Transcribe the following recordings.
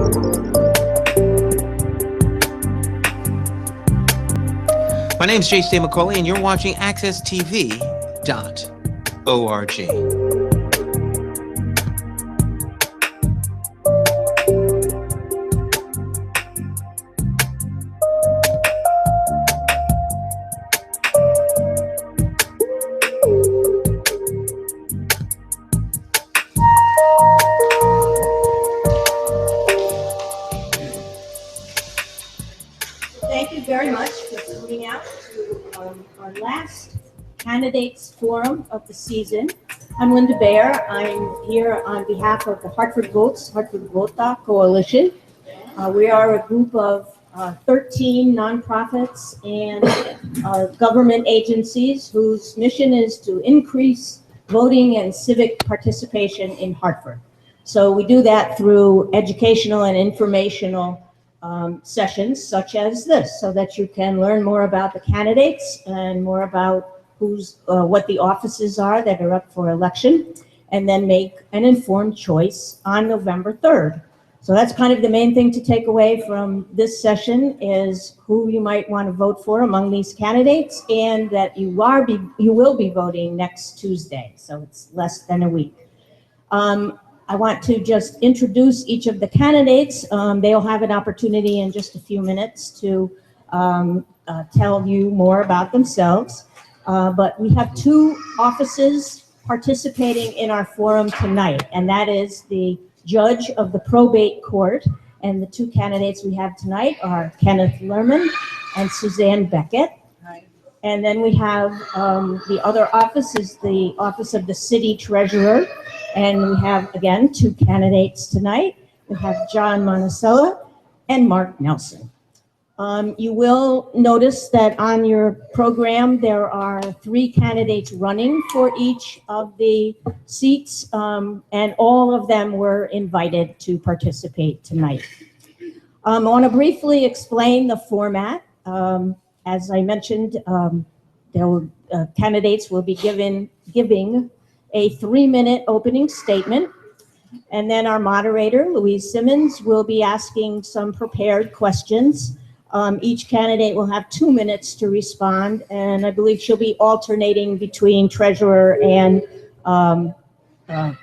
My name is Nyesha McCauley, and you're watching AccessTV.org. Thank you very much for coming out to our last candidates forum of the season. I'm Linda Baer. I'm here on behalf of the Hartford Vota Coalition. We are a group of 13 nonprofits and government agencies whose mission is to increase voting and civic participation in Hartford. So we do that through educational and informational sessions such as this, so that you can learn more about the candidates and more about what the offices are that are up for election, and then make an informed choice on November 3rd. So that's kind of the main thing to take away from this session, is who you might want to vote for among these candidates, and that you will be voting next Tuesday, so it's less than a week. I want to just introduce each of the candidates. They'll have an opportunity in just a few minutes to tell you more about themselves. But we have two offices participating in our forum tonight, and that is the judge of the probate court. And the two candidates we have tonight are Kenneth Lerman and Suzann Beckett. Hi. And then we have the other office is the office of the city treasurer. And we have, again, two candidates tonight. We have John Monacella and Marc Nelson. You will notice that on your program, there are 3 candidates running for each of the seats, and all of them were invited to participate tonight. I want to briefly explain the format. As I mentioned, candidates will be giving a 3-minute opening statement, and then our moderator, Louise Simmons, will be asking some prepared questions. Each candidate will have 2 minutes to respond, and I believe she'll be alternating between treasurer and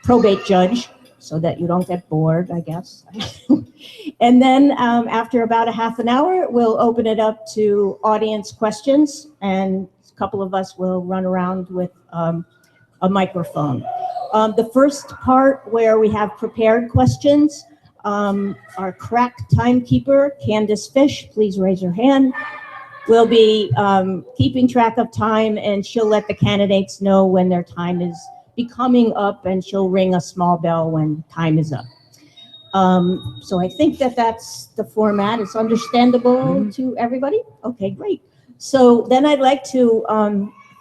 probate judge, so that you don't get bored, I guess. And then after about a half an hour, we'll open it up to audience questions, and a couple of us will run around with a microphone. The first part, where we have prepared questions, our crack timekeeper, Candace Fish, please raise your hand, will be keeping track of time, and she'll let the candidates know when their time is becoming up, and she'll ring a small bell when time is up. So I think that that's the format. It's understandable to everybody? Okay, great. So then I'd like to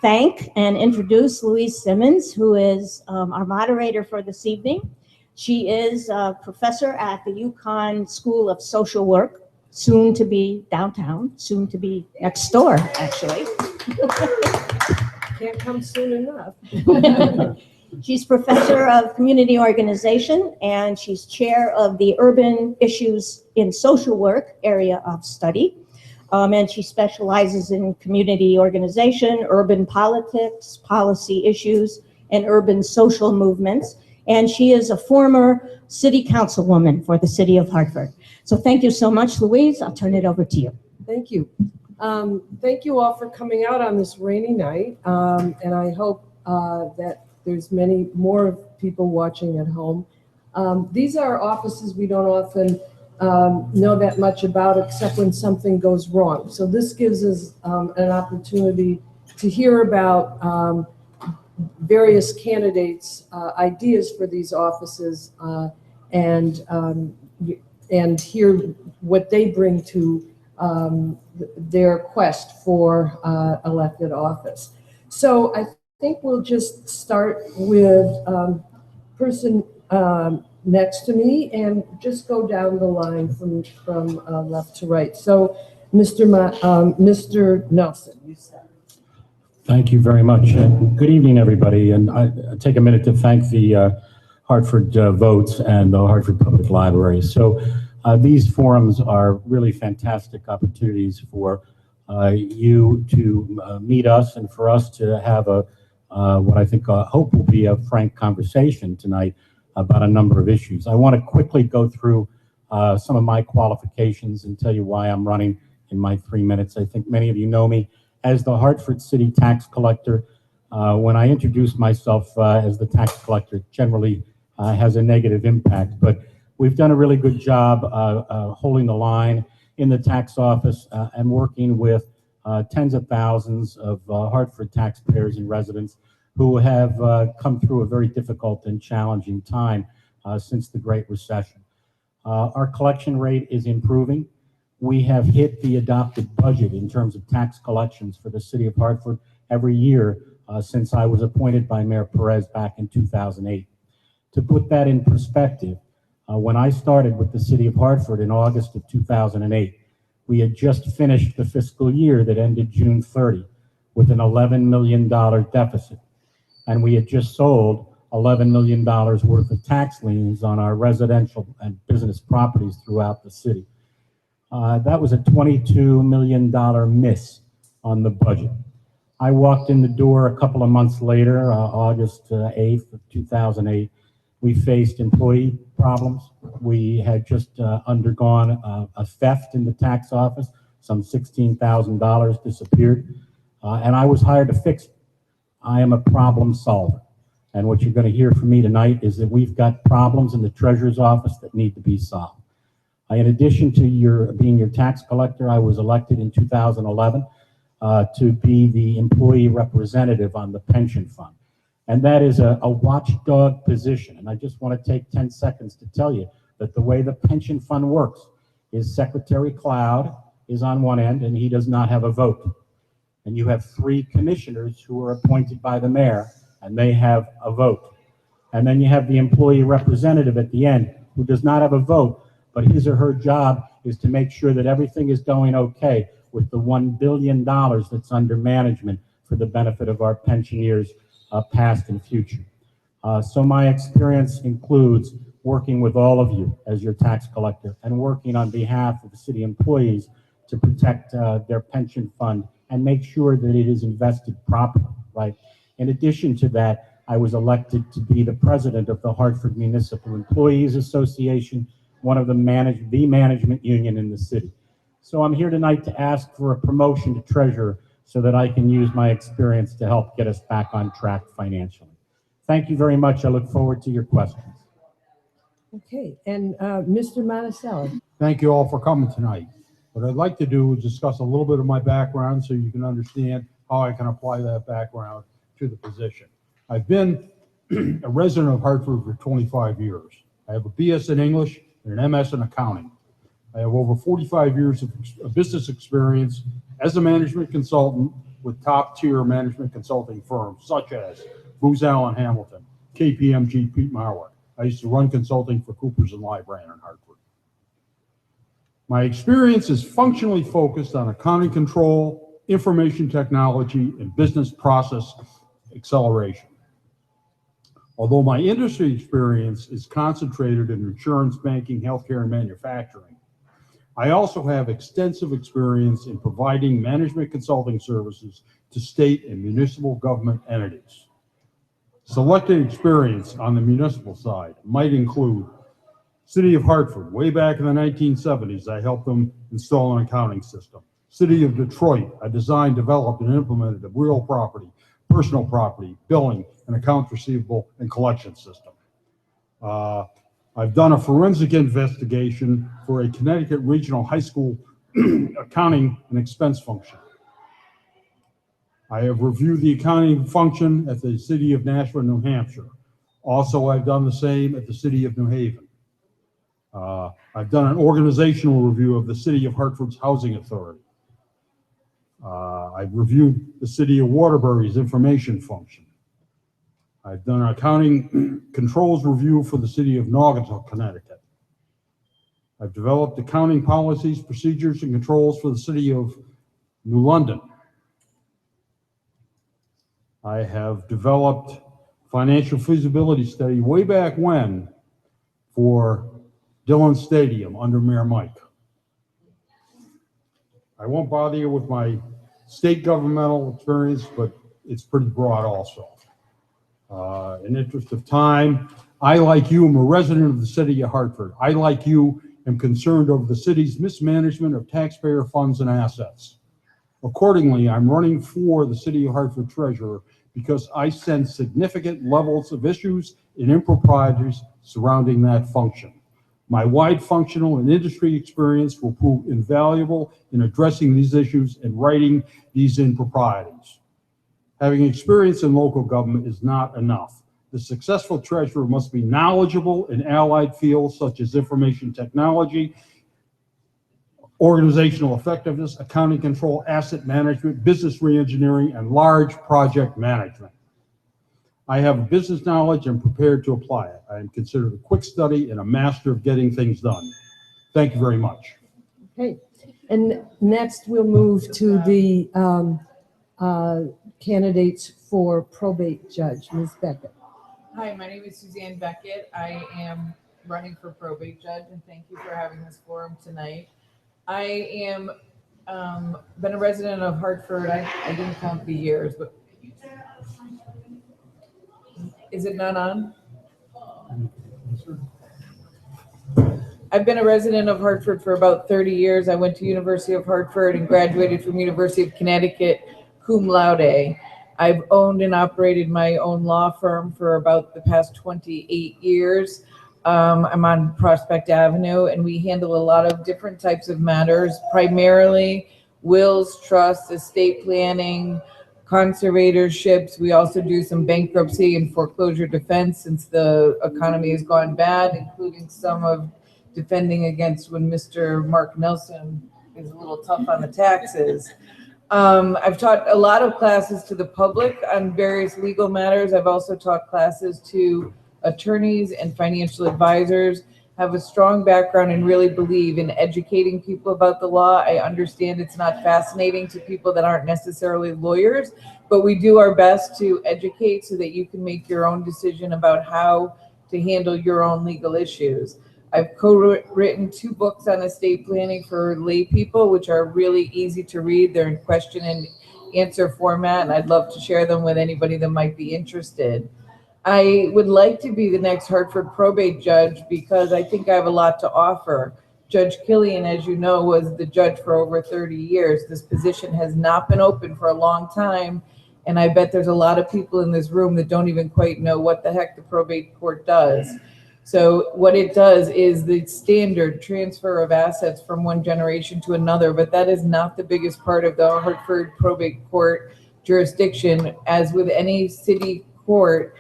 thank and introduce Louise Simmons, who is our moderator for this evening. She is a professor at the UConn School of Social Work, soon to be downtown, soon to be next door, actually. Can't come soon enough. She's professor of community organization, and she's chair of the Urban Issues in Social Work area of study. And she specializes in community organization, urban politics, policy issues, and urban social movements. And she is a former city councilwoman for the city of Hartford. So thank you so much, Louise. I'll turn it over to you. Thank you. Thank you all for coming out on this rainy night. And I hope that there's many more people watching at home. These are offices we don't often know that much about, except when something goes wrong. So this gives us an opportunity to hear about various candidates' ideas for these offices, and hear what they bring to their quest for elected office. So I think we'll just start with person next to me, and just go down the line from left to right. So, Mr. Nelson, you start. Thank you very much. Good evening, everybody. And I take a minute to thank the Hartford Votes and the Hartford Public Library. So These forums are really fantastic opportunities for you to meet us and for us to have what I think hope will be a frank conversation tonight about a number of issues. I want to quickly go through some of my qualifications and tell you why I'm running in my 3 minutes. I think many of you know me as the Hartford City Tax Collector. When I introduce myself as the tax collector, it generally has a negative impact, but we've done a really good job holding the line in the tax office and working with tens of thousands of Hartford taxpayers and residents who have come through a very difficult and challenging time since the Great Recession. Our collection rate is improving. We have hit the adopted budget in terms of tax collections for the city of Hartford every year since I was appointed by Mayor Perez back in 2008. To put that in perspective, when I started with the city of Hartford in August of 2008, we had just finished the fiscal year that ended June 30 with an $11 million deficit. And we had just sold $11 million worth of tax liens on our residential and business properties throughout the city. That was a $22 million miss on the budget. I walked in the door a couple of months later, August 8th of 2008. We faced employee problems. We had just undergone a theft in the tax office. Some $16,000 disappeared. And I was hired to fix it. I am a problem solver. And what you're going to hear from me tonight is that we've got problems in the treasurer's office that need to be solved. In addition to being your tax collector, I was elected in 2011 to be the employee representative on the pension fund. And that is a watchdog position. And I just want to take 10 seconds to tell you that the way the pension fund works is Secretary Cloud is on one end and he does not have a vote. And you have 3 commissioners who are appointed by the mayor and they have a vote. And then you have the employee representative at the end who does not have a vote, but his or her job is to make sure that everything is going okay with the $1 billion that's under management for the benefit of our pensioners, past and future. So my experience includes working with all of you as your tax collector and working on behalf of the city employees to protect their pension fund and make sure that it is invested properly, right? In addition to that, I was elected to be the president of the Hartford Municipal Employees Association, one of the management union in the city. So I'm here tonight to ask for a promotion to treasurer so that I can use my experience to help get us back on track financially. Thank you very much. I look forward to your questions. Okay, and Mr. Monacella. Thank you all for coming tonight. What I'd like to do is discuss a little bit of my background so you can understand how I can apply that background to the position. I've been a resident of Hartford for 25 years. I have a BS in English and an MS in accounting. I have over 45 years of business experience as a management consultant with top-tier management consulting firms such as Booz Allen Hamilton, KPMG, Pete Marwick. I used to run consulting for Coopers & Lybrand in Hartford. My experience is functionally focused on accounting control, information technology, and business process acceleration. Although my industry experience is concentrated in insurance, banking, healthcare, and manufacturing, I also have extensive experience in providing management consulting services to state and municipal government entities. Selected experience on the municipal side might include City of Hartford. Way back in the 1970s, I helped them install an accounting system. City of Detroit, I designed, developed, and implemented a real property, personal property, billing, and accounts receivable and collection system. I've done a forensic investigation for a Connecticut regional high school accounting and expense function. I have reviewed the accounting function at the City of Nashua, New Hampshire. Also, I've done the same at the City of New Haven. I've done an organizational review of the City of Hartford's Housing Authority. I've reviewed the City of Waterbury's information function. I've done an accounting controls review for the City of Naugatuck, Connecticut. I've developed accounting policies, procedures, and controls for the City of New London. I have developed financial feasibility study way back when for Dillon Stadium under Mayor Mike. I won't bother you with my state governmental experience, but it's pretty broad also. In interest of time, I, like you, am a resident of the city of Hartford. I, like you, am concerned over the city's mismanagement of taxpayer funds and assets. Accordingly, I'm running for the city of Hartford treasurer because I sense significant levels of issues and improprieties surrounding that function. My wide functional and industry experience will prove invaluable in addressing these issues and righting these improprieties. Having experience in local government is not enough. The successful treasurer must be knowledgeable in allied fields such as information technology, organizational effectiveness, accounting control, asset management, business reengineering, and large project management. I have business knowledge and prepared to apply it. I am considered a quick study and a master of getting things done. Thank you very much. Okay, and next we'll move to the candidates for probate judge, Ms. Beckett. Hi, my name is Suzann Beckett. I am running for probate judge, and thank you for having this forum tonight. I am been a resident of Hartford. I didn't count the years, but is it not on? I've been a resident of Hartford for about 30 years. I went to University of Hartford and graduated from University of Connecticut cum laude. I've owned and operated my own law firm for about the past 28 years. I'm on Prospect Avenue, and we handle a lot of different types of matters, primarily wills, trusts, estate planning, conservatorships. We also do some bankruptcy and foreclosure defense since the economy has gone bad, including some of defending against when Mr. Marc Nelson is a little tough on the taxes. I've taught a lot of classes to the public on various legal matters. I've also taught classes to attorneys and financial advisors. Have a strong background and really believe in educating people about the law. I understand it's not fascinating to people that aren't necessarily lawyers, but we do our best to educate so that you can make your own decision about how to handle your own legal issues. I've co-written 2 books on estate planning for lay people, which are really easy to read. They're in question and answer format, and I'd love to share them with anybody that might be interested. I would like to be the next Hartford probate judge because I think I have a lot to offer. Judge Killian, as you know, was the judge for over 30 years. This position has not been open for a long time, and I bet there's a lot of people in this room that don't even quite know what the heck the probate court does. So what it does is the standard transfer of assets from one generation to another, but that is not the biggest part of the Hartford probate court jurisdiction. As with any city court,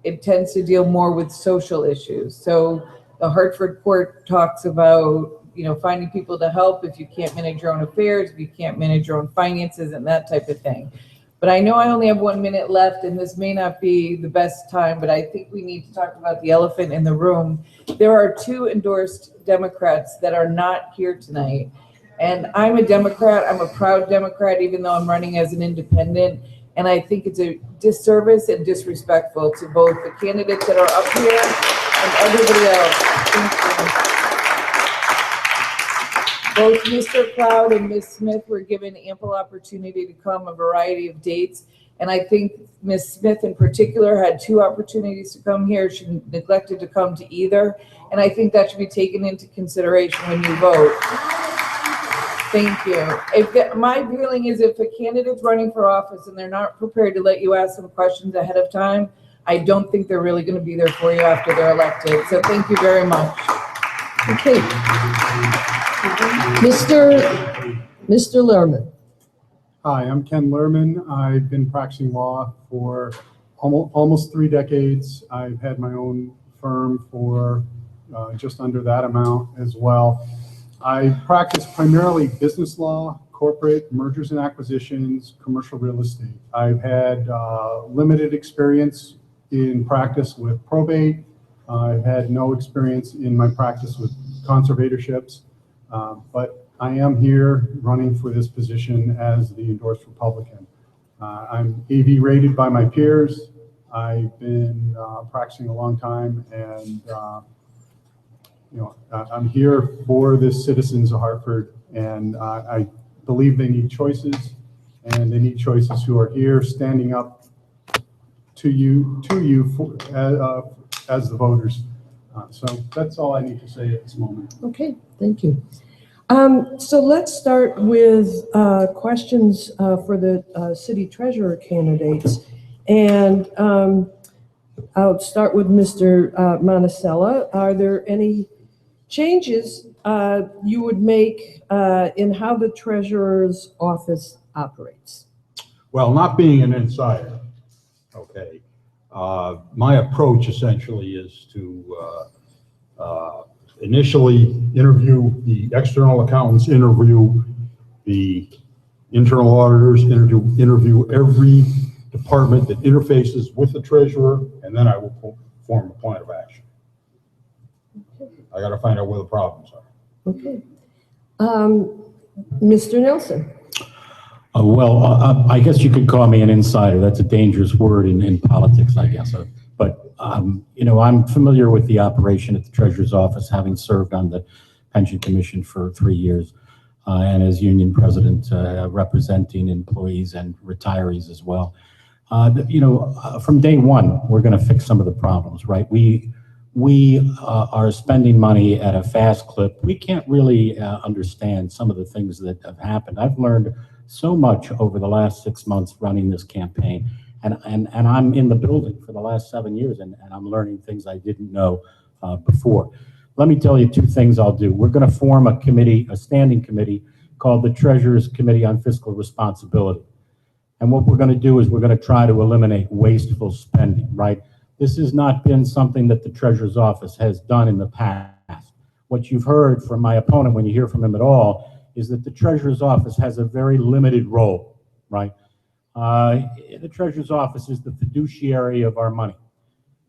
it tends to deal more with social issues. So the Hartford court talks about, finding people to help if you can't manage your own affairs, if you can't manage your own finances and that type of thing. But I know I only have 1 minute left, and this may not be the best time, but I think we need to talk about the elephant in the room. There are 2 endorsed Democrats that are not here tonight. And I'm a Democrat. I'm a proud Democrat, even though I'm running as an independent. And I think it's a disservice and disrespectful to both the candidates that are up here and everybody else. Thank you. Both Mr. Cloud and Ms. Smith were given ample opportunity to come a variety of dates. And I think Ms. Smith in particular had 2 opportunities to come here. She neglected to come to either. And I think that should be taken into consideration when you vote. Thank you. My feeling is if a candidate's running for office and they're not prepared to let you ask them questions ahead of time, I don't think they're really going to be there for you after they're elected. So thank you very much. Okay. Mr. Lerman. Hi, I'm Ken Lerman. I've been practicing law for almost 3 decades. I've had my own firm for just under that amount as well. I practice primarily business law, corporate mergers and acquisitions, commercial real estate. I've had limited experience in practice with probate. I've had no experience in my practice with conservatorships, but I am here running for this position as the endorsed Republican. I'm AV rated by my peers. I've been practicing a long time, and I'm here for the citizens of Hartford, and I believe they need choices, and they need choices who are here standing up to you for, as the voters. So that's all I need to say at this moment. Okay, thank you. So let's start with questions for the city treasurer candidates. And I'll start with Mr. Monacella. Are there any changes you would make in how the treasurer's office operates? Well, not being an insider, okay, my approach essentially is to initially interview the external accountants, interview the internal auditors, interview every department that interfaces with the treasurer, and then I will form a plan of action. I got to find out where the problems are. Okay. Mr. Nelson. Well, I guess you could call me an insider. That's a dangerous word in politics, I guess. But I'm familiar with the operation at the Treasurer's Office, having served on the Pension Commission for 3 years, and as union president, representing employees and retirees as well. From day one, we're going to fix some of the problems, right? We are spending money at a fast clip. We can't really understand some of the things that have happened. I've learned so much over the last 6 months running this campaign, and I'm in the building for the last 7 years, and I'm learning things I didn't know before. Let me tell you 2 things I'll do. We're going to form a committee, a standing committee called the Treasurer's Committee on Fiscal Responsibility. And what we're going to do is we're going to try to eliminate wasteful spending, right? This has not been something that the Treasurer's Office has done in the past. What you've heard from my opponent, when you hear from him at all, is that the Treasurer's Office has a very limited role, right? The Treasurer's Office is the fiduciary of our money.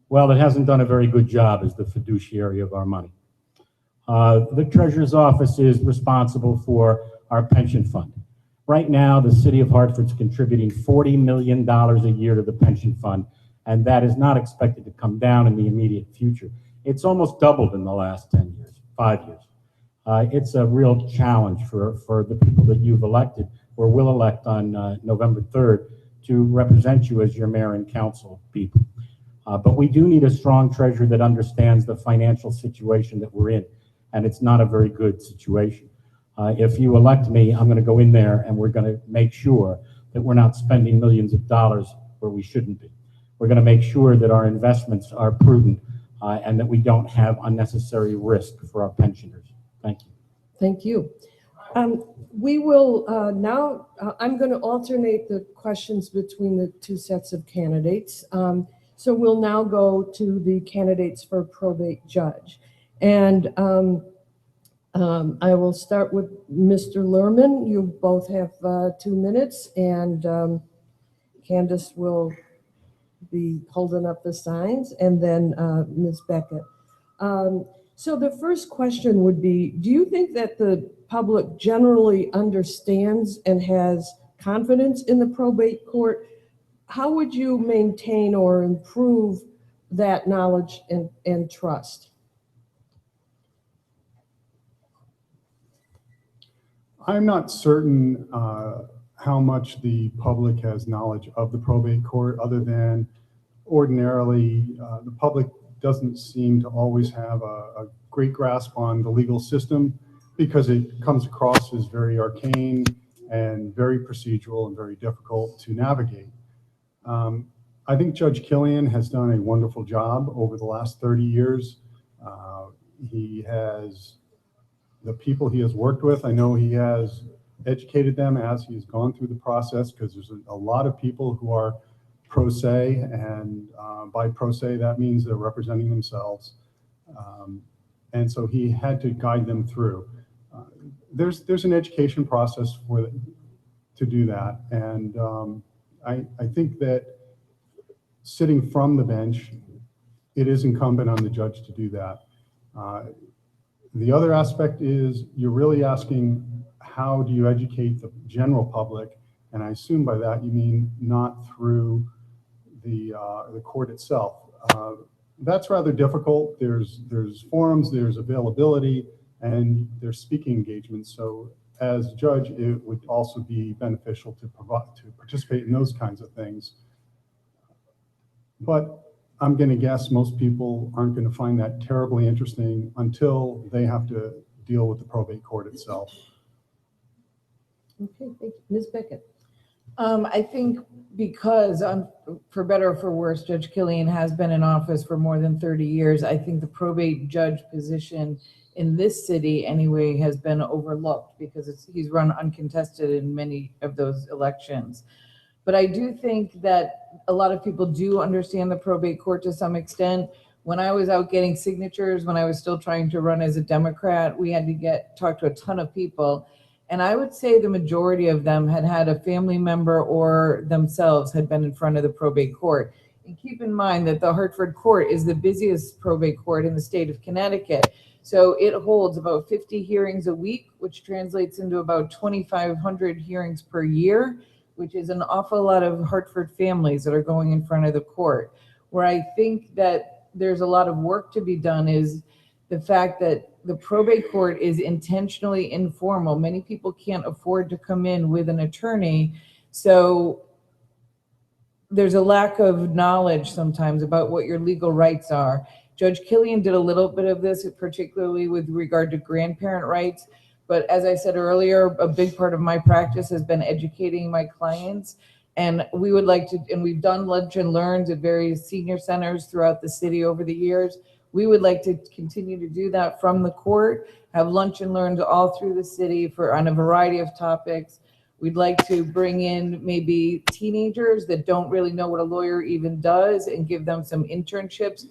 Well, it hasn't done a very good job as the fiduciary of our money. The Treasurer's Office is responsible for our pension fund. Right now, the city of Hartford's contributing $40 million a year to the pension fund, and that is not expected to come down in the immediate future. It's almost doubled in the last 10 years, 5 years. It's a real challenge for the people that you've elected or will elect on November 3rd to represent you as your mayor and council people. But we do need a strong treasurer that understands the financial situation that we're in, and it's not a very good situation. If you elect me, I'm going to go in there and we're going to make sure that we're not spending millions of dollars where we shouldn't be. We're going to make sure that our investments are prudent and that we don't have unnecessary risk for our pensioners. Thank you. Thank you. We will now, I'm going to alternate the questions between the 2 sets of candidates. So we'll now go to the candidates for probate judge. And I will start with Mr. Lerman. You both have 2 minutes, and Candace will be holding up the signs, and then Ms. Beckett. So the first question would be, do you think that the public generally understands and has confidence in the probate court? How would you maintain or improve that knowledge and trust? I'm not certain how much the public has knowledge of the probate court, other than ordinarily the public doesn't seem to always have a great grasp on the legal system, because it comes across as very arcane and very procedural and very difficult to navigate. I think Judge Killian has done a wonderful job over the last 30 years. He has, the people he has worked with, I know he has educated them as he's gone through the process, because there's a lot of people who are pro se, and by pro se, that means they're representing themselves. And so he had to guide them through. There's an education process to do that. And I think that sitting from the bench, it is incumbent on the judge to do that. The other aspect is you're really asking, how do you educate the general public? And I assume by that you mean not through the court itself. That's rather difficult. There's forums, there's availability, and there's speaking engagements. So as judge, it would also be beneficial to participate in those kinds of things. But I'm going to guess most people aren't going to find that terribly interesting until they have to deal with the probate court itself. Okay, thank you. Ms. Beckett. I think because, for better or for worse, Judge Killian has been in office for more than 30 years. I think the probate judge position in this city anyway has been overlooked because he's run uncontested in many of those elections. But I do think that a lot of people do understand the probate court to some extent. When I was out getting signatures, when I was still trying to run as a Democrat, we had to talk to a ton of people. And I would say the majority of them had a family member or themselves had been in front of the probate court. And keep in mind that the Hartford court is the busiest probate court in the state of Connecticut. So it holds about 50 hearings a week, which translates into about 2,500 hearings per year, which is an awful lot of Hartford families that are going in front of the court. Where I think that there's a lot of work to be done is the fact that the probate court is intentionally informal. Many people can't afford to come in with an attorney. So there's a lack of knowledge sometimes about what your legal rights are. Judge Killian did a little bit of this, particularly with regard to grandparent rights. But as I said earlier, a big part of my practice has been educating my clients. And we would like to, and we've done lunch and learns at various senior centers throughout the city over the years. We would like to continue to do that from the court, have lunch and learns all through the city on a variety of topics. We'd like to bring in maybe teenagers that don't really know what a lawyer even does and give them some internships,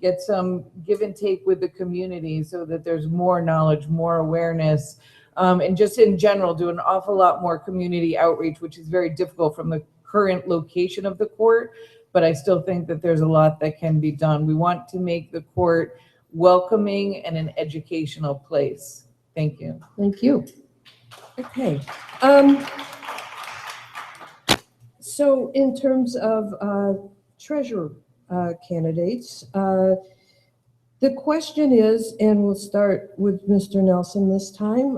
get some give and take with the community so that there's more knowledge, more awareness, and just in general do an awful lot more community outreach, which is very difficult from the current location of the court. But I still think that there's a lot that can be done. We want to make the court welcoming and an educational place. Thank you. Thank you. Okay. So in terms of treasurer candidates, the question is, and we'll start with Mr. Nelson this time,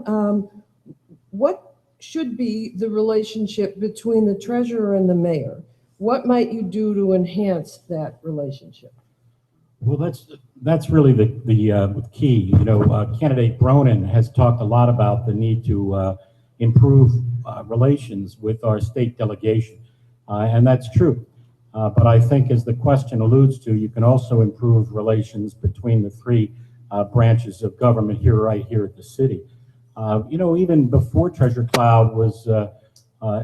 what should be the relationship between the treasurer and the mayor? What might you do to enhance that relationship? Well, that's really the key. You know, candidate Bronin has talked a lot about the need to improve relations with our state delegation, and that's true. But I think, as the question alludes to, you can also improve relations between the three branches of government right here at the city. You know, even before Treasurer Cloud was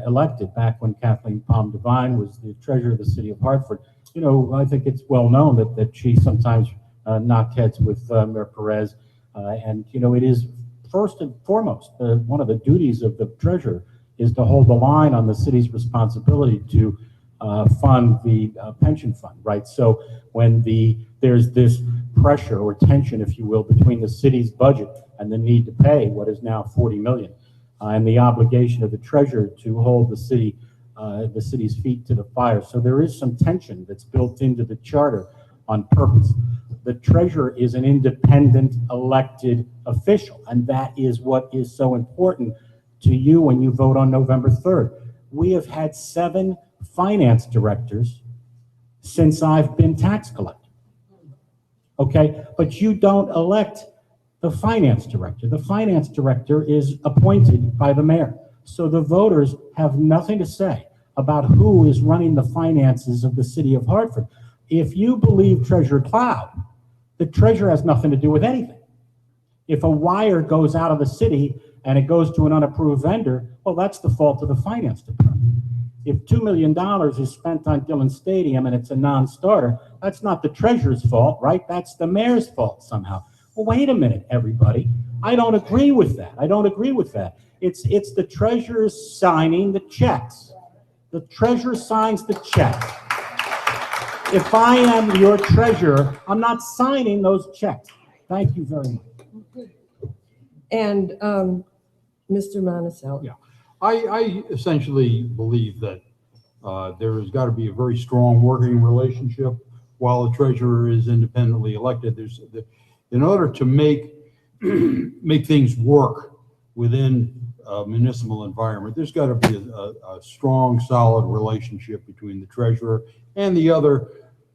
elected, back when Kathleen Palm Devine was the treasurer of the city of Hartford, you know, I think it's well known that she sometimes knocked heads with Mayor Perez. And, you know, it is first and foremost, one of the duties of the treasurer is to hold the line on the city's responsibility to fund the pension fund, right? So when there's this pressure or tension, if you will, between the city's budget and the need to pay what is now $40 million, and the obligation of the treasurer to hold the city's feet to the fire. So there is some tension that's built into the charter on purpose. The treasurer is an independent elected official, and that is what is so important to you when you vote on November 3rd. We have had 7 finance directors since I've been tax collector. Okay, but you don't elect the finance director. The finance director is appointed by the mayor. So the voters have nothing to say about who is running the finances of the city of Hartford. If you believe Treasurer Cloud, the treasurer has nothing to do with anything. If a wire goes out of the city and it goes to an unapproved vendor, well, that's the fault of the finance department. If $2 million is spent on Dillon Stadium and it's a non-starter, that's not the treasurer's fault, right? That's the mayor's fault somehow. Well, wait a minute, everybody. I don't agree with that. I don't agree with that. It's the treasurer signing the checks. The treasurer signs the checks. If I am your treasurer, I'm not signing those checks. Thank you very much. And Mr. Monacella. Yeah, I essentially believe that there has got to be a very strong working relationship while the treasurer is independently elected. In order to make make things work within a municipal environment, there's got to be a strong, solid relationship between the treasurer and the other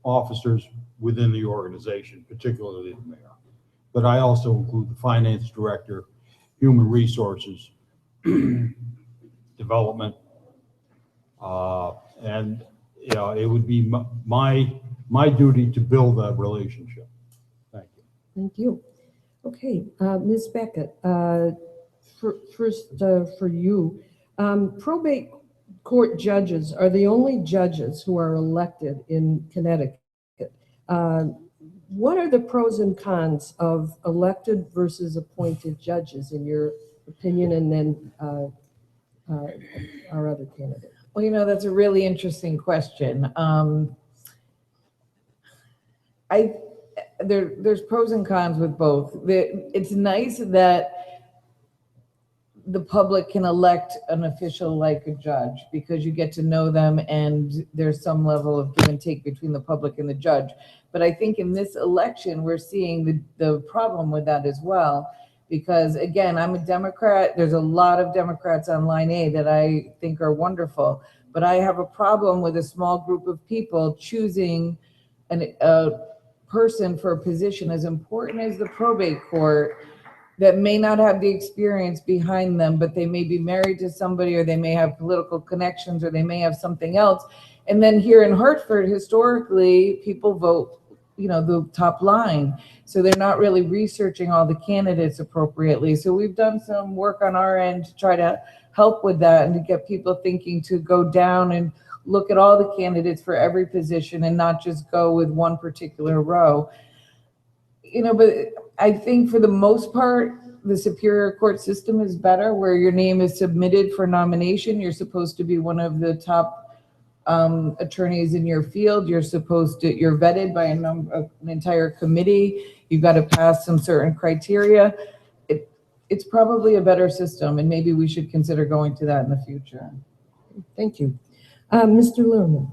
officers within the organization, particularly the mayor. But I also include the finance director, human resources, development, and it would be my duty to build that relationship. Thank you. Thank you. Okay, Ms. Beckett, first for you, probate court judges are the only judges who are elected in Connecticut. What are the pros and cons of elected versus appointed judges, in your opinion, and then our other candidate? Well, that's a really interesting question. There's pros and cons with both. It's nice that the public can elect an official like a judge, because you get to know them and there's some level of give and take between the public and the judge. But I think in this election, we're seeing the problem with that as well, because again, I'm a Democrat. There's a lot of Democrats on line A that I think are wonderful, but I have a problem with a small group of people choosing a person for a position as important as the probate court that may not have the experience behind them, but they may be married to somebody, or they may have political connections, or they may have something else. And then here in Hartford, historically, people vote, the top line. So they're not really researching all the candidates appropriately. So we've done some work on our end to try to help with that and to get people thinking to go down and look at all the candidates for every position and not just go with one particular row. But I think for the most part, the Superior Court system is better, where your name is submitted for nomination. You're supposed to be one of the top attorneys in your field. You're vetted by an entire committee. You've got to pass some certain criteria. It's probably a better system, and maybe we should consider going to that in the future. Thank you. Mr. Lerman.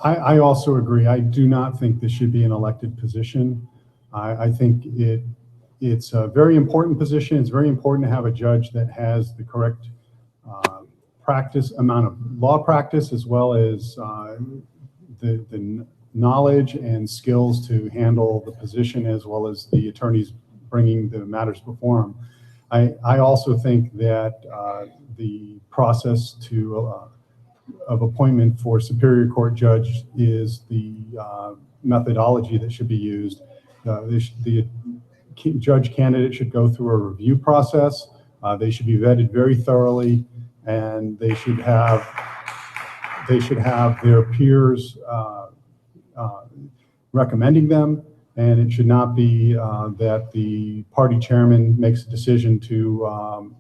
I also agree. I do not think this should be an elected position. I think it's a very important position. It's very important to have a judge that has the correct amount of law practice, as well as the knowledge and skills to handle the position, as well as the attorneys bringing the matters before him. I also think that the process of appointment for Superior Court judge is the methodology that should be used. The judge candidate should go through a review process. They should be vetted very thoroughly, and they should have their peers recommending them. And it should not be that the party chairman makes a decision to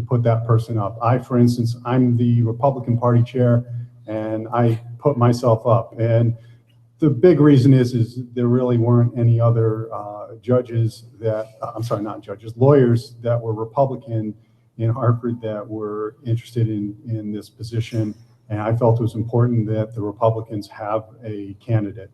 put that person up. For instance, I'm the Republican Party chair, and I put myself up. And the big reason is there really weren't any other lawyers that were Republican in Hartford that were interested in this position. And I felt it was important that the Republicans have a candidate.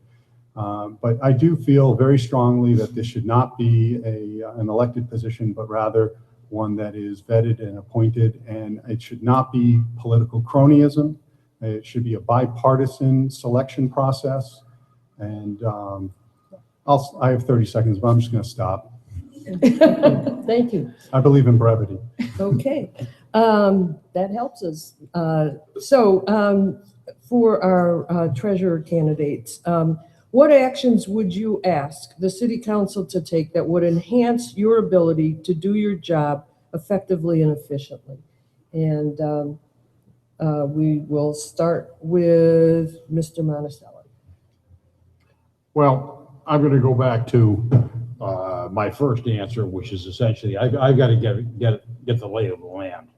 But I do feel very strongly that this should not be an elected position, but rather one that is vetted and appointed, and it should not be political cronyism. It should be a bipartisan selection process. And I have 30 seconds, but I'm just going to stop. Thank you. I believe in brevity. Okay, that helps us. For our treasurer candidates, what actions would you ask the city council to take that would enhance your ability to do your job effectively and efficiently? And we will start with Mr. Monacella. Well, I'm going to go back to my first answer, which is essentially I've got to get the lay of the land,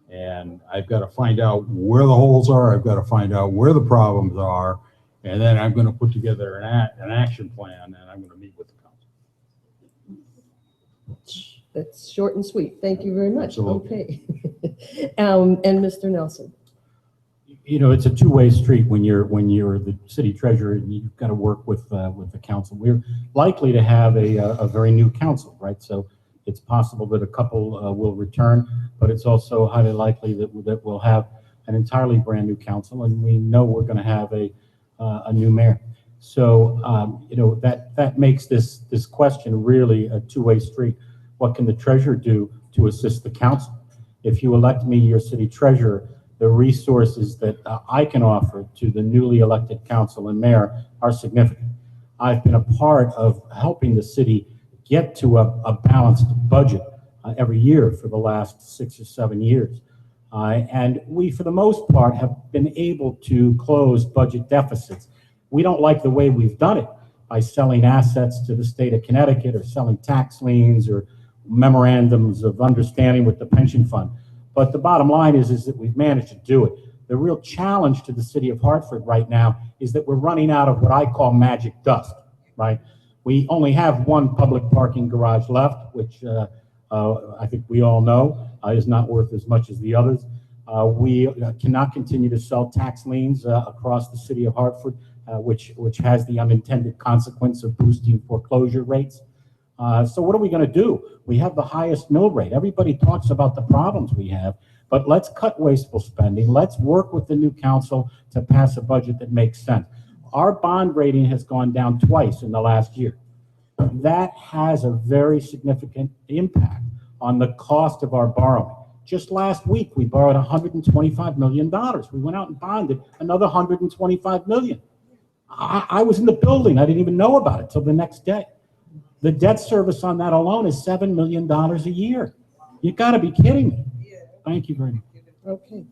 and I've got to find out where the holes are. I've got to find out where the problems are, and then I'm going to put together an action plan, and I'm going to meet with the council. That's short and sweet. Thank you very much. Absolutely. Okay. And Mr. Nelson. You know, it's a two-way street when you're the city treasurer, and you've got to work with the council. We're likely to have a very new council, right? So it's possible that a couple will return, but it's also highly likely that we'll have an entirely brand new council, and we know we're going to have a new mayor. So you know, that makes this question really a two-way street. What can the treasurer do to assist the council? If you elect me your city treasurer, the resources that I can offer to the newly elected council and mayor are significant. I've been a part of helping the city get to a balanced budget every year for the last 6 or 7 years. And we, for the most part, have been able to close budget deficits. We don't like the way we've done it by selling assets to the state of Connecticut or selling tax liens or memorandums of understanding with the pension fund. But the bottom line is that we've managed to do it. The real challenge to the city of Hartford right now is that we're running out of what I call magic dust, right? We only have one public parking garage left, which I think we all know is not worth as much as the others. We cannot continue to sell tax liens across the city of Hartford, which has the unintended consequence of boosting foreclosure rates. So what are we going to do? We have the highest mill rate. Everybody talks about the problems we have, but let's cut wasteful spending. Let's work with the new council to pass a budget that makes sense. Our bond rating has gone down twice in the last year. That has a very significant impact on the cost of our borrowing. Just last week, we borrowed $125 million. We went out and bonded another $125 million. I was in the building. I didn't even know about it till the next day. The debt service on that alone is $7 million a year. You got to be kidding me. Thank you very much. Okay.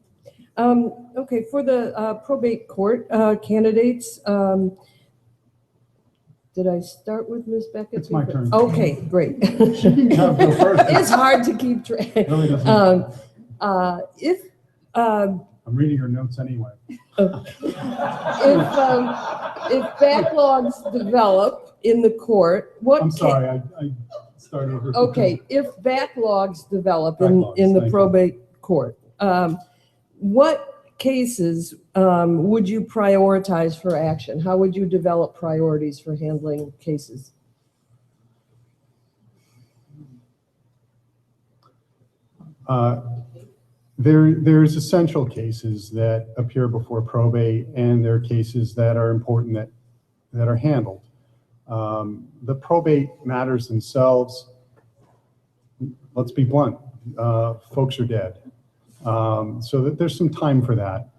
Okay, for the probate court candidates, did I start with Ms. Beckett? It's my turn. Okay, great. She can go first. It's hard to keep track. Really doesn't. I'm reading her notes anyway. If backlogs develop in the court, what? I'm sorry, I started over. Okay, if backlogs develop in Backlogs, the thank you. probate court, what cases would you prioritize for action? How would you develop priorities for handling cases? There's essential cases that appear before probate, and there are cases that are important that are handled. The probate matters themselves, let's be blunt, folks are dead. So that there's some time for that.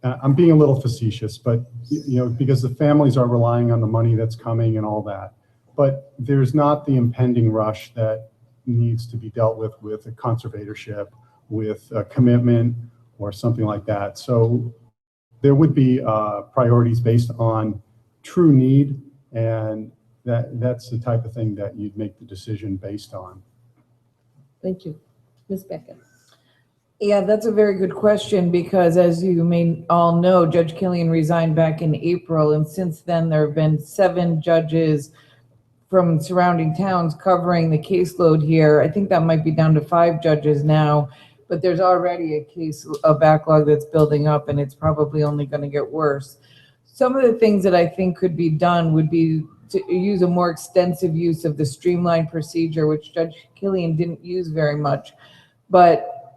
I'm being a little facetious, but you know, because the families are relying on the money that's coming and all that. But there's not the impending rush that needs to be dealt with a conservatorship, with a commitment or something like that. So there would be priorities based on true need, and that's the type of thing that you'd make the decision based on. Thank you. Ms. Beckett. Yeah, that's a very good question, because as you may all know, Judge Killian resigned back in April, and since then there have been 7 judges from surrounding towns covering the caseload here. I think that might be down to 5 judges now, but there's already a backlog that's building up, and it's probably only going to get worse. Some of the things that I think could be done would be to use a more extensive use of the streamlined procedure, which Judge Killian didn't use very much,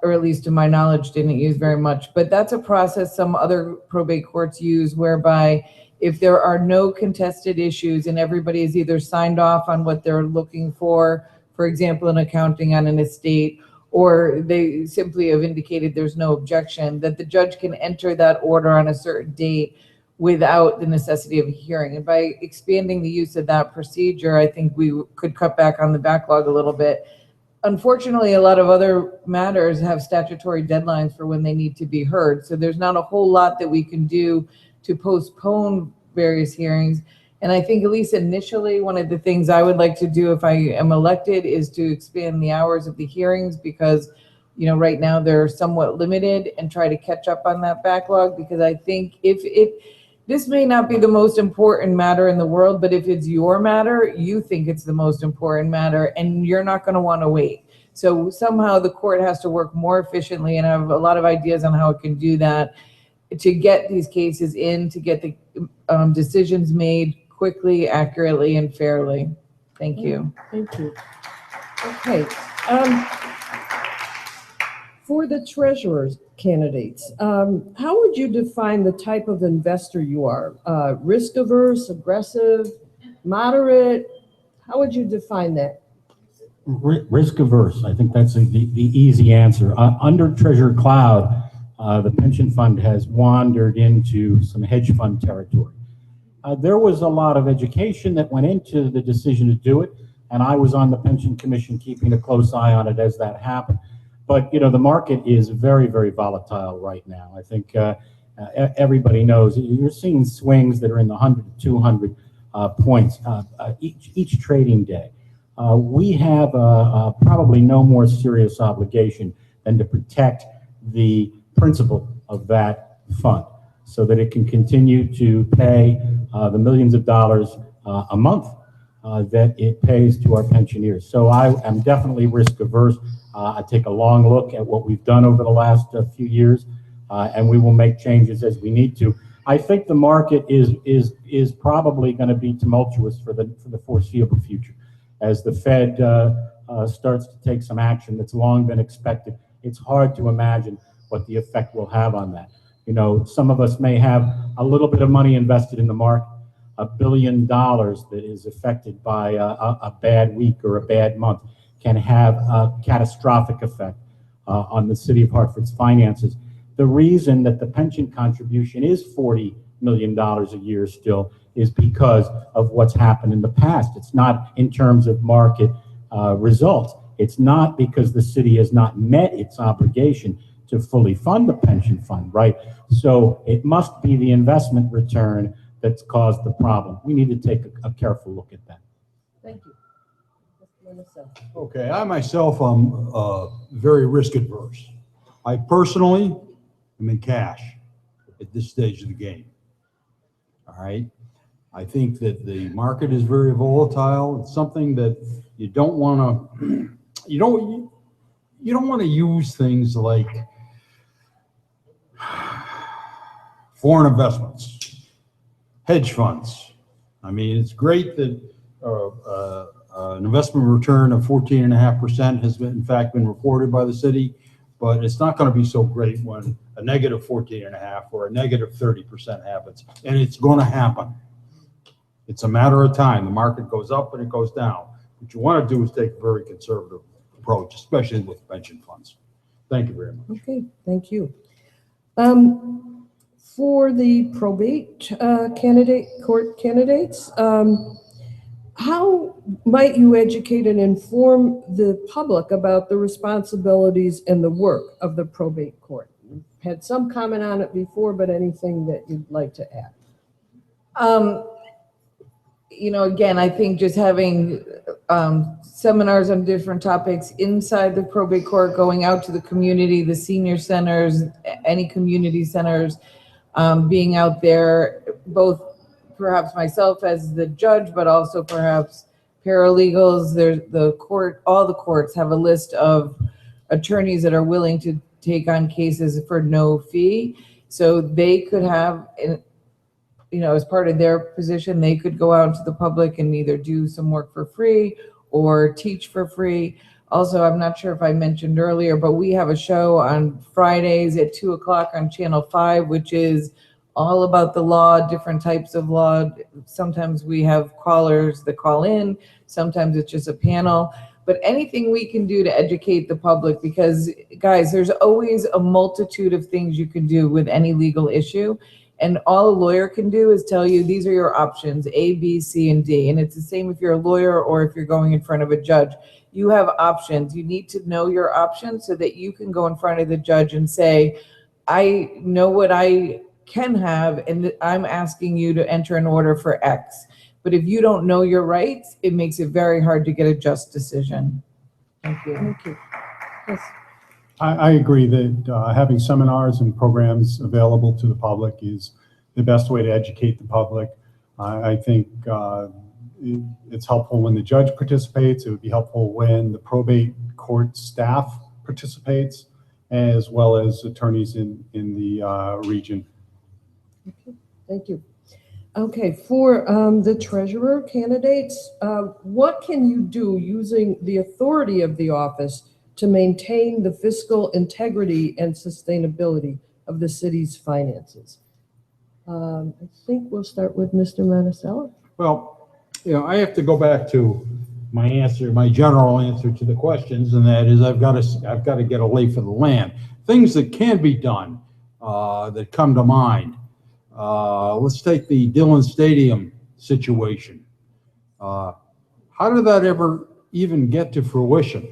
or at least to my knowledge, didn't use very much. But that's a process some other probate courts use, whereby if there are no contested issues and everybody is either signed off on what they're looking for example, an accounting on an estate, or they simply have indicated there's no objection, that the judge can enter that order on a certain date without the necessity of a hearing. And by expanding the use of that procedure, I think we could cut back on the backlog a little bit. Unfortunately, a lot of other matters have statutory deadlines for when they need to be heard. So there's not a whole lot that we can do to postpone various hearings. And I think, at least initially, one of the things I would like to do if I am elected is to expand the hours of the hearings, because, you know, right now they're somewhat limited, and try to catch up on that backlog. Because I think this may not be the most important matter in the world, but if it's your matter, you think it's the most important matter, and you're not going to want to wait. So somehow the court has to work more efficiently, and I have a lot of ideas on how it can do that. to get these cases in, to get the decisions made quickly, accurately, and fairly. Thank you. Thank you. Okay. For the treasurer's candidates, how would you define the type of investor you are? Risk averse, aggressive, moderate? How would you define that? Risk averse. I think that's the easy answer. Under Treasurer Cloud, the pension fund has wandered into some hedge fund territory. There was a lot of education that went into the decision to do it, and I was on the pension commission keeping a close eye on it as that happened. But the market is very, very volatile right now. I think everybody knows you're seeing swings that are in the 100 to 200 points each trading day. We have probably no more serious obligation than to protect the principal of that fund so that it can continue to pay the millions of dollars a month that it pays to our pensioners. So I am definitely risk averse. I take a long look at what we've done over the last few years, and we will make changes as we need to. I think the market is probably going to be tumultuous for the foreseeable future. As the Fed starts to take some action that's long been expected, it's hard to imagine what the effect will have on that. Some of us may have a little bit of money invested in the market. $1 billion that is affected by a bad week or a bad month can have a catastrophic effect on the city of Hartford's finances. The reason that the pension contribution is $40 million a year still is because of what's happened in the past. It's not in terms of market results. It's not because the city has not met its obligation to fully fund the pension fund, right? So it must be the investment return that's caused the problem. We need to take a careful look at that. Thank you. Okay, I myself am very risk adverse. I personally am in cash at this stage of the game. All right. I think that the market is very volatile. It's something that you don't want to, you don't want to use things like foreign investments, hedge funds. I mean, it's great that an investment return of 14.5% has in fact been reported by the city, but it's not going to be so great when a negative 14.5 or a negative 30% happens, and it's going to happen. It's a matter of time. The market goes up and it goes down. What you want to do is take a very conservative approach, especially with pension funds. Thank you very much. Okay, thank you. For the probate court candidates, how might you educate and inform the public about the responsibilities and the work of the probate court? You've had some comment on it before, but anything that you'd like to add? Again, I think just having seminars on different topics inside the probate court, going out to the community, the senior centers, any community centers, being out there, both perhaps myself as the judge, but also perhaps paralegals. There's the court, all the courts have a list of attorneys that are willing to take on cases for no fee. So they could have, as part of their position, they could go out into the public and either do some work for free or teach for free. Also, I'm not sure if I mentioned earlier, but we have a show on Fridays at 2 o'clock on Channel 5, which is all about the law, different types of law. Sometimes we have callers that call in, sometimes it's just a panel, but anything we can do to educate the public, because guys, there's always a multitude of things you can do with any legal issue. And all a lawyer can do is tell you, these are your options, A, B, C, and D. And it's the same if you're a lawyer or if you're going in front of a judge. You have options. You need to know your options so that you can go in front of the judge and say, I know what I can have, and I'm asking you to enter an order for X. But if you don't know your rights, it makes it very hard to get a just decision. Thank you. Thank you. Yes. I agree that having seminars and programs available to the public is the best way to educate the public. I think it's helpful when the judge participates. It would be helpful when the probate court staff participates, as well as attorneys in the region Thank you. Okay, for the treasurer candidates, what can you do using the authority of the office to maintain the fiscal integrity and sustainability of the city's finances? I think we'll start with Mr. Monacella. Well, I have to go back to my answer, my general answer to the questions, and that is I've got to get a lay for the land. Things that can be done that come to mind. Let's take the Dillon Stadium situation. How did that ever even get to fruition?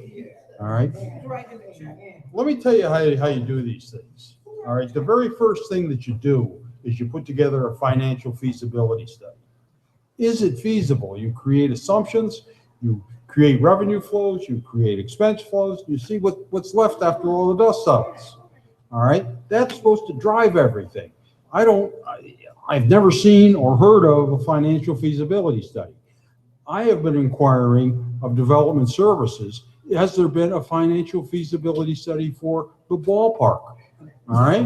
All right. Let me tell you how you do these things. All right. The very first thing that you do is you put together a financial feasibility study. Is it feasible? You create assumptions, you create revenue flows, you create expense flows, you see what's left after all the dust settles. All right. That's supposed to drive everything. I've never seen or heard of a financial feasibility study. I have been inquiring of development services. Has there been a financial feasibility study for the ballpark? All right.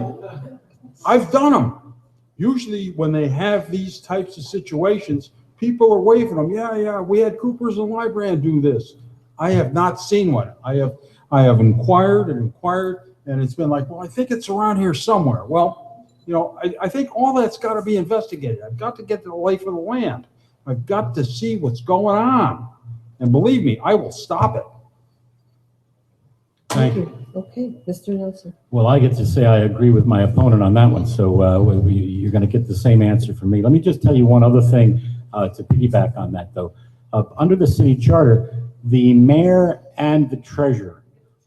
I've done them. Usually when they have these types of situations, people are waving them. Yeah, we had Coopers and Lybrand do this. I have not seen one. I have inquired, and it's been like, well, I think it's around here somewhere. Well, I think all that's got to be investigated. I've got to get to the lay for the land. I've got to see what's going on. And believe me, I will stop it. Thank you. Okay, Mr. Nelson. Well, I get to say I agree with my opponent on that one, so you're going to get the same answer from me. Let me just tell you one other thing to piggyback on that, though. Under the city charter, the mayor and the treasurer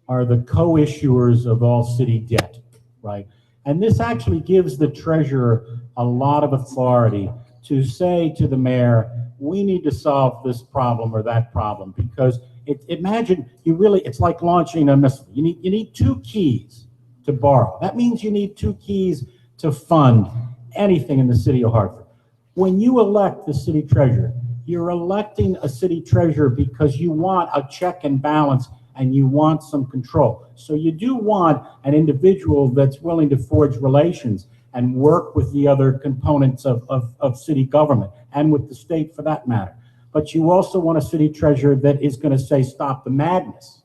are the co-issuers of all city debt, right? And this actually gives the treasurer a lot of authority to say to the mayor, we need to solve this problem or that problem, because imagine it's like launching a missile. You need two keys to borrow. That means you need two keys to fund anything in the city of Hartford. When you elect the city treasurer, you're electing a city treasurer because you want a check and balance and you want some control. So you do want an individual that's willing to forge relations and work with the other components of city government and with the state for that matter. But you also want a city treasurer that is going to say, stop the madness.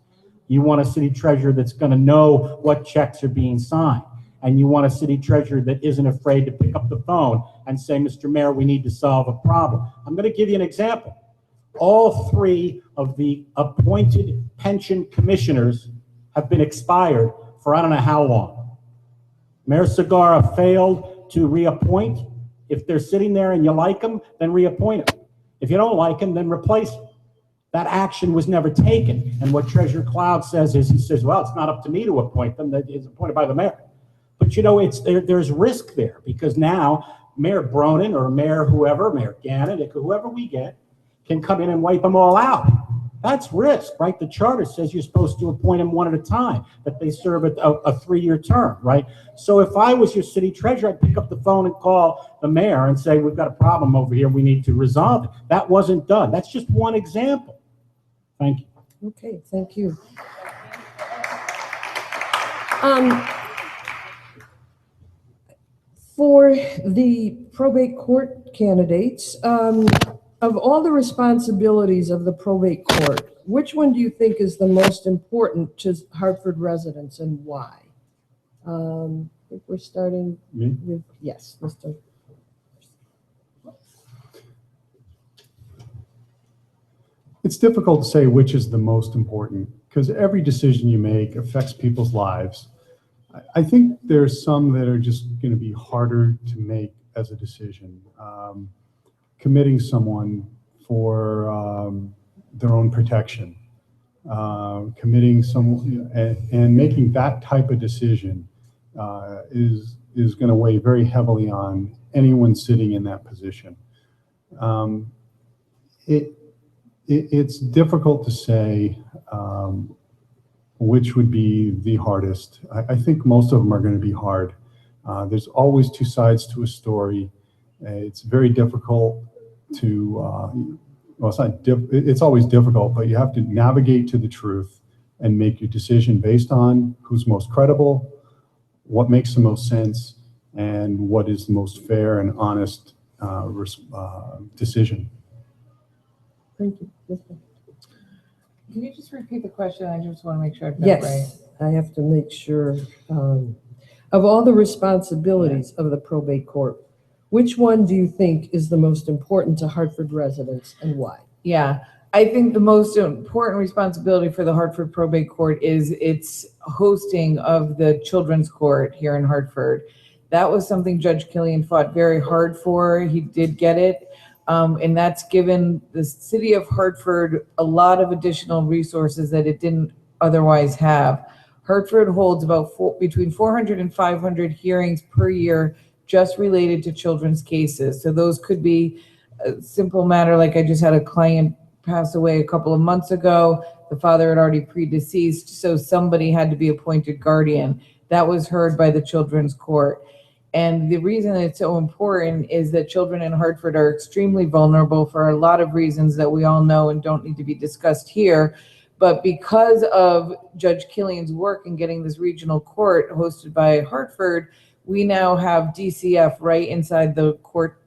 You want a city treasurer that's going to know what checks are being signed. And you want a city treasurer that isn't afraid to pick up the phone and say, Mr. Mayor, we need to solve a problem. I'm going to give you an example. All three of the appointed pension commissioners have been expired for I don't know how long. Mayor Segarra failed to reappoint. If they're sitting there and you like them, then reappoint them. If you don't like them, then replace them. That action was never taken. And what Treasurer Cloud says is, he says, well, it's not up to me to appoint them. That is appointed by the mayor. But there's risk there, because now Mayor Bronin or Mayor whoever, Mayor Gannon, whoever we get, can come in and wipe them all out. That's risk, right? The charter says you're supposed to appoint them one at a time, that they serve a 3-year term, right? So if I was your city treasurer, I'd pick up the phone and call the mayor and say, we've got a problem over here, we need to resolve it. That wasn't done. That's just one example. Thank you. Okay, thank you. For the probate court candidates, of all the responsibilities of the probate court, which one do you think is the most important to Hartford residents and why? I think we're starting with, yes, Mr. It's difficult to say which is the most important, because every decision you make affects people's lives. I think there's some that are just going to be harder to make as a decision. Committing someone for their own protection, committing someone and making that type of decision is going to weigh very heavily on anyone sitting in that position. It's difficult to say which would be the hardest. I think most of them are going to be hard. There's always two sides to a story. It's very difficult to, well, it's always difficult, but you have to navigate to the truth and make your decision based on who's most credible, what makes the most sense, and what is the most fair and honest decision. Thank you. Yes, ma'am. Can you just repeat the question? I just want to make sure I've got it right. Yes, I have to make sure, of all the responsibilities of the probate court, which one do you think is the most important to Hartford residents and why? Yeah, I think the most important responsibility for the Hartford Probate Court is its hosting of the Children's Court here in Hartford. That was something Judge Killian fought very hard for. He did get it. And that's given the city of Hartford a lot of additional resources that it didn't otherwise have. Hartford holds about between 400 and 500 hearings per year just related to children's cases. So those could be a simple matter, like I just had a client pass away a couple of months ago. The father had already predeceased, so somebody had to be appointed guardian. That was heard by the Children's Court. And the reason it's so important is that children in Hartford are extremely vulnerable for a lot of reasons that we all know and don't need to be discussed here. But because of Judge Killian's work in getting this regional court hosted by Hartford, we now have DCF right inside the court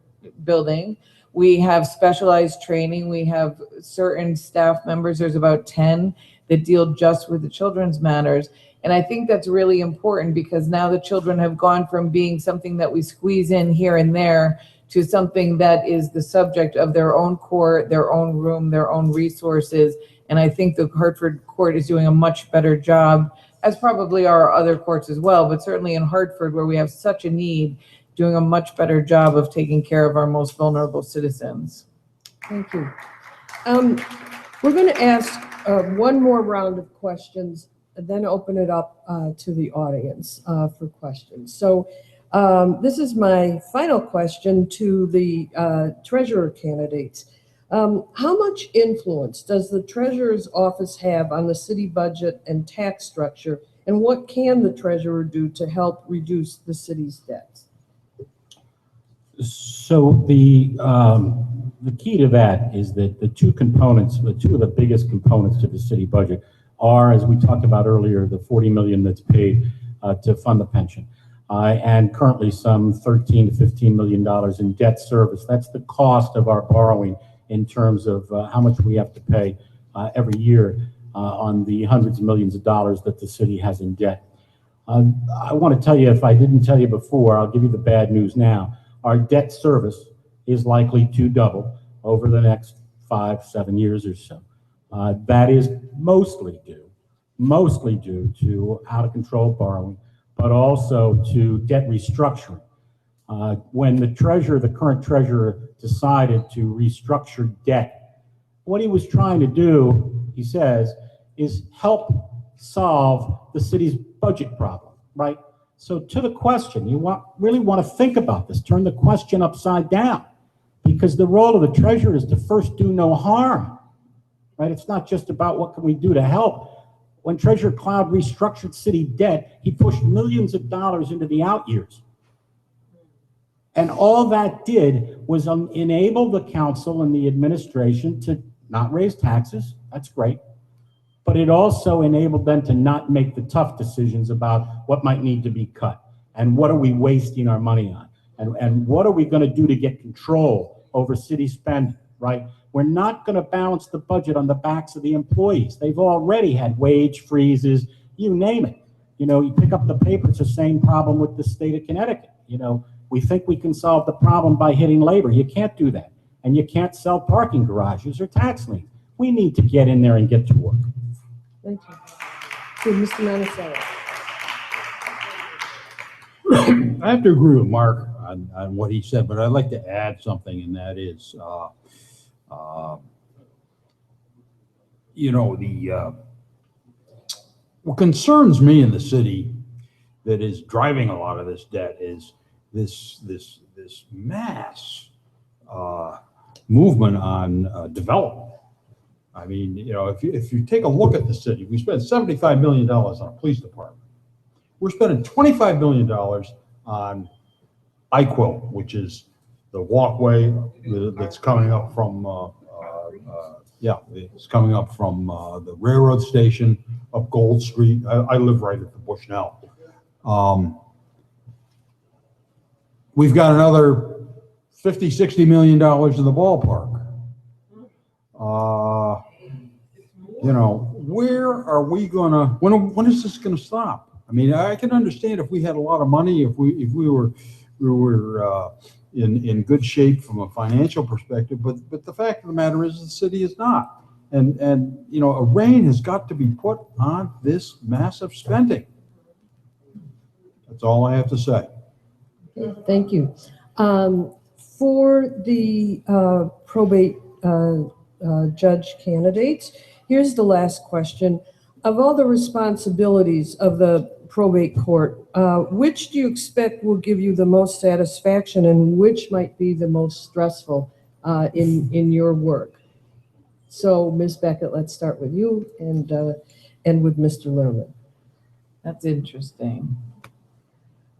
building. We have specialized training. We have certain staff members, there's about 10 that deal just with the children's matters. And I think that's really important because now the children have gone from being something that we squeeze in here and there to something that is the subject of their own court, their own room, their own resources. And I think the Hartford court is doing a much better job, as probably are other courts as well, but certainly in Hartford, where we have such a need, doing a much better job of taking care of our most vulnerable citizens. Thank you. We're going to ask one more round of questions and then open it up to the audience for questions. So this is my final question to the treasurer candidates. How much influence does the treasurer's office have on the city budget and tax structure, and what can the treasurer do to help reduce the city's debts? So the key to that is that the two of the biggest components to the city budget are, as we talked about earlier, the $40 million that's paid to fund the pension, and currently some $13 to $15 million in debt service. That's the cost of our borrowing in terms of how much we have to pay every year on the hundreds of millions of dollars that the city has in debt. I want to tell you, if I didn't tell you before, I'll give you the bad news now. Our debt service is likely to double over the next 5-7 years or so. That is mostly due to out of control borrowing, but also to debt restructuring. When the current treasurer decided to restructure debt, what he was trying to do, he says, is help solve the city's budget problem, right? So to the question, really want to think about this, turn the question upside down, because the role of the treasurer is to first do no harm, right? It's not just about what can we do to help. When Treasurer Cloud restructured city debt, he pushed millions of dollars into the out years. And all that did was enable the council and the administration to not raise taxes. That's great. But it also enabled them to not make the tough decisions about what might need to be cut and what are we wasting our money on and what are we going to do to get control over city spending, right? We're not going to balance the budget on the backs of the employees. They've already had wage freezes, you name it. You know, you pick up the paper, it's the same problem with the state of Connecticut. You know, we think we can solve the problem by hitting labor. You can't do that. And you can't sell parking garages or tax liens. We need to get in there and get to work. Thank you. Good, Mr. Monacella. I have to agree with Mark on what he said, but I'd like to add something, and that is, you know, what concerns me in the city that is driving a lot of this debt is this mass movement on development. I mean, you know, if you take a look at the city, we spent $75 million on a police department. We're spending $25 million on IQUIL, which is the walkway that's coming up from, it's coming up from the railroad station up Gold Street. I live right at the Bushnell. we've got another 50, 60 million dollars in the ballpark. You know, where are we gonna, when is this gonna stop? I mean, I can understand if we had a lot of money, if we were in good shape from a financial perspective, but the fact of the matter is the city is not. And you know, a rein has got to be put on this massive spending. That's all I have to say. Okay, thank you. For the probate judge candidates, here's the last question. Of all the responsibilities of the probate court, which do you expect will give you the most satisfaction and which might be the most stressful in your work? So, Ms. Beckett, let's start with you and with Mr. Lerman. That's interesting.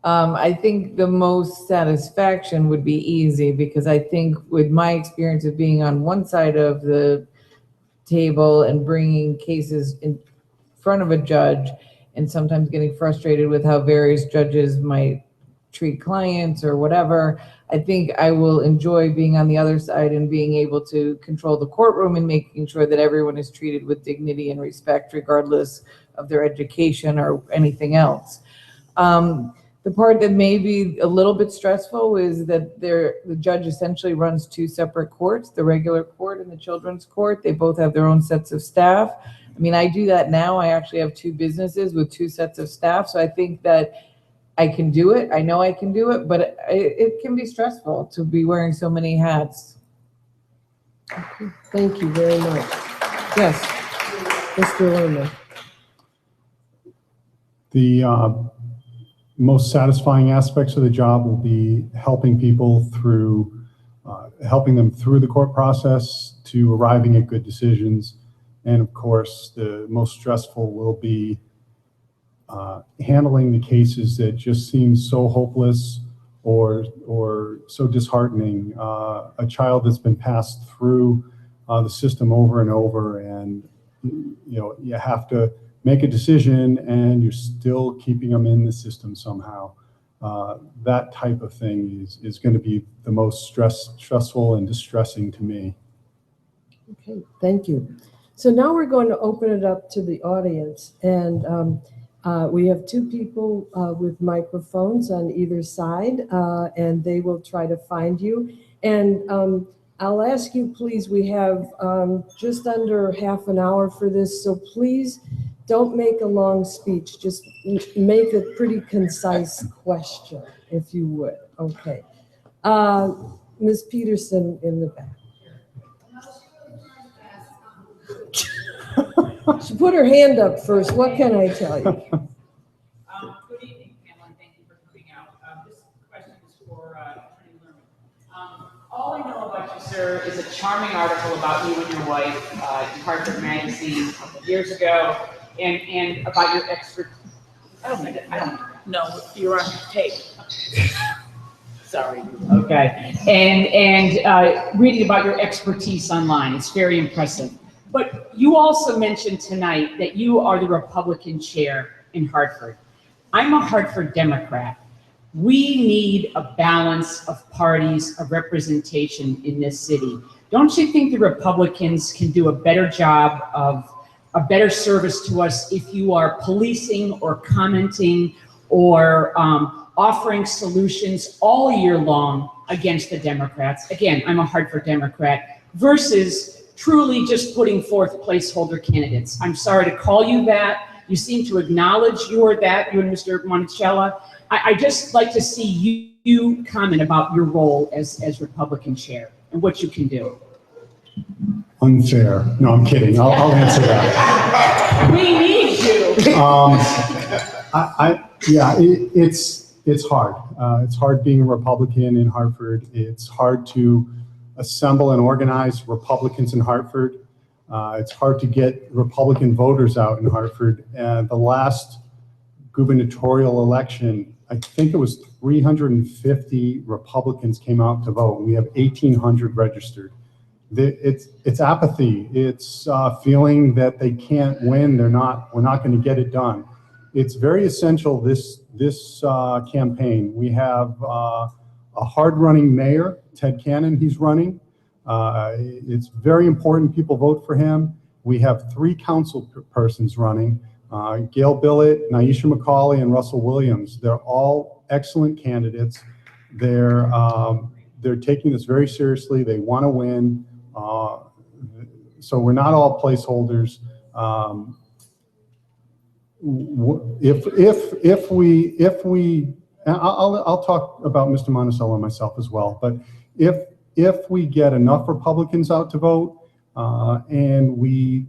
I think the most satisfaction would be easy because I think with my experience of being on one side of the table and bringing cases in front of a judge and sometimes getting frustrated with how various judges might treat clients or whatever, I think I will enjoy being on the other side and being able to control the courtroom and making sure that everyone is treated with dignity and respect regardless of their education or anything else. The part that may be a little bit stressful is that the judge essentially runs two separate courts, the regular court and the children's court. They both have their own sets of staff. I mean, I do that now. I actually have two businesses with two sets of staff. So I think that I can do it. I know I can do it, but it can be stressful to be wearing so many hats. Okay, thank you very much. Yes, Mr. Lerman. The most satisfying aspects of the job will be helping people through, helping them through the court process to arriving at good decisions. And of course, the most stressful will be handling the cases that just seem so hopeless or so disheartening. A child that's been passed through the system over and over, and you know, you have to make a decision and you're still keeping them in the system somehow. That type of thing is going to be the most stressful and distressing to me. Okay, thank you. So now we're going to open it up to the audience, and we have two people with microphones on either side, and they will try to find you. And I'll ask you, please, we have just under half an hour for this, so please don't make a long speech. Just make a pretty concise question, if you would. Okay. Ms. Peterson in the back. She put her hand up first. What can I tell you? Good evening, Pamela, and thank you for coming out. This question is for Attorney Lerman. All I know about you, sir, is a charming article about you and your wife in Hartford Magazine a couple of years ago, and about your expert. I don't know. You're on tape. Sorry. Okay. And reading about your expertise online, it's very impressive. But you also mentioned tonight that you are the Republican chair in Hartford. I'm a Hartford Democrat. We need a balance of parties, of representation in this city. Don't you think the Republicans can do a better job of a better service to us if you are policing or commenting or offering solutions all year long against the Democrats? Again, I'm a Hartford Democrat, versus truly just putting forth placeholder candidates. I'm sorry to call you that. You seem to acknowledge you are that, you and Mr. Monacella. I just like to see you comment about your role as Republican chair and what you can do. Unfair. No, I'm kidding. I'll answer that. We need you. It's hard. It's hard being a Republican in Hartford. It's hard to assemble and organize Republicans in Hartford. It's hard to get Republican voters out in Hartford. The last gubernatorial election, I think it was 350 Republicans came out to vote. We have 1,800 registered. It's apathy. It's feeling that they can't win. We're not going to get it done. It's very essential this campaign. We have a a hard-running mayor, Ted Cannon, he's running. It's very important people vote for him. We have 3 council persons running, Gail Billett, Nyesha McCauley, and Russell Williams. They're all excellent candidates. They're taking this very seriously. They want to win. So we're not all placeholders. If we, I'll talk about Mr. Monacella myself as well, but if we get enough Republicans out to vote and we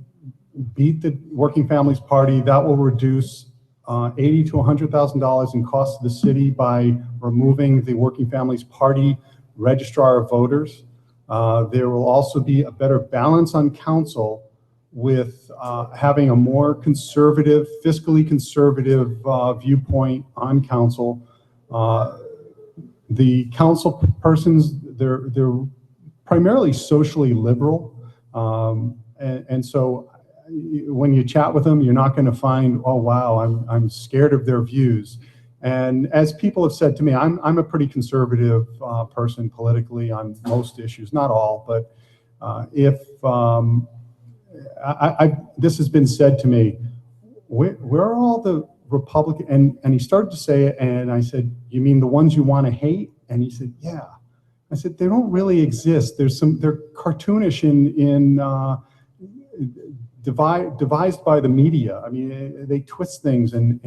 beat the Working Families Party, that will reduce $80,000 to $100,000 in cost to the city by removing the Working Families Party registrar of voters. There will also be a better balance on council with having a more conservative, fiscally conservative viewpoint on council. The council persons, they're primarily socially liberal. And so when you chat with them, you're not going to find, oh, wow, I'm scared of their views. And as people have said to me, I'm a pretty conservative person politically on most issues, not all, but this has been said to me, where are all the Republican, and he started to say it, and I said, you mean the ones you want to hate? And he said, yeah. I said, they don't really exist. They're cartoonish in devised by the media. I mean, they twist things, and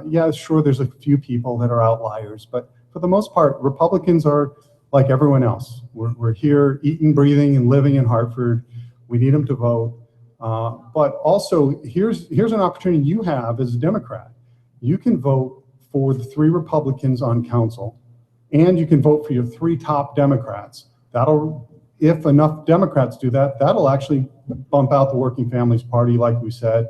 yeah, sure, there's a few people that are outliers, but for the most part, Republicans are like everyone else. We're here eating, breathing, and living in Hartford. We need them to vote. But also, here's an opportunity you have as a Democrat. You can vote for the 3 Republicans on council, and you can vote for your 3 top Democrats. If enough Democrats do that, that'll actually bump out the Working Families Party, like we said.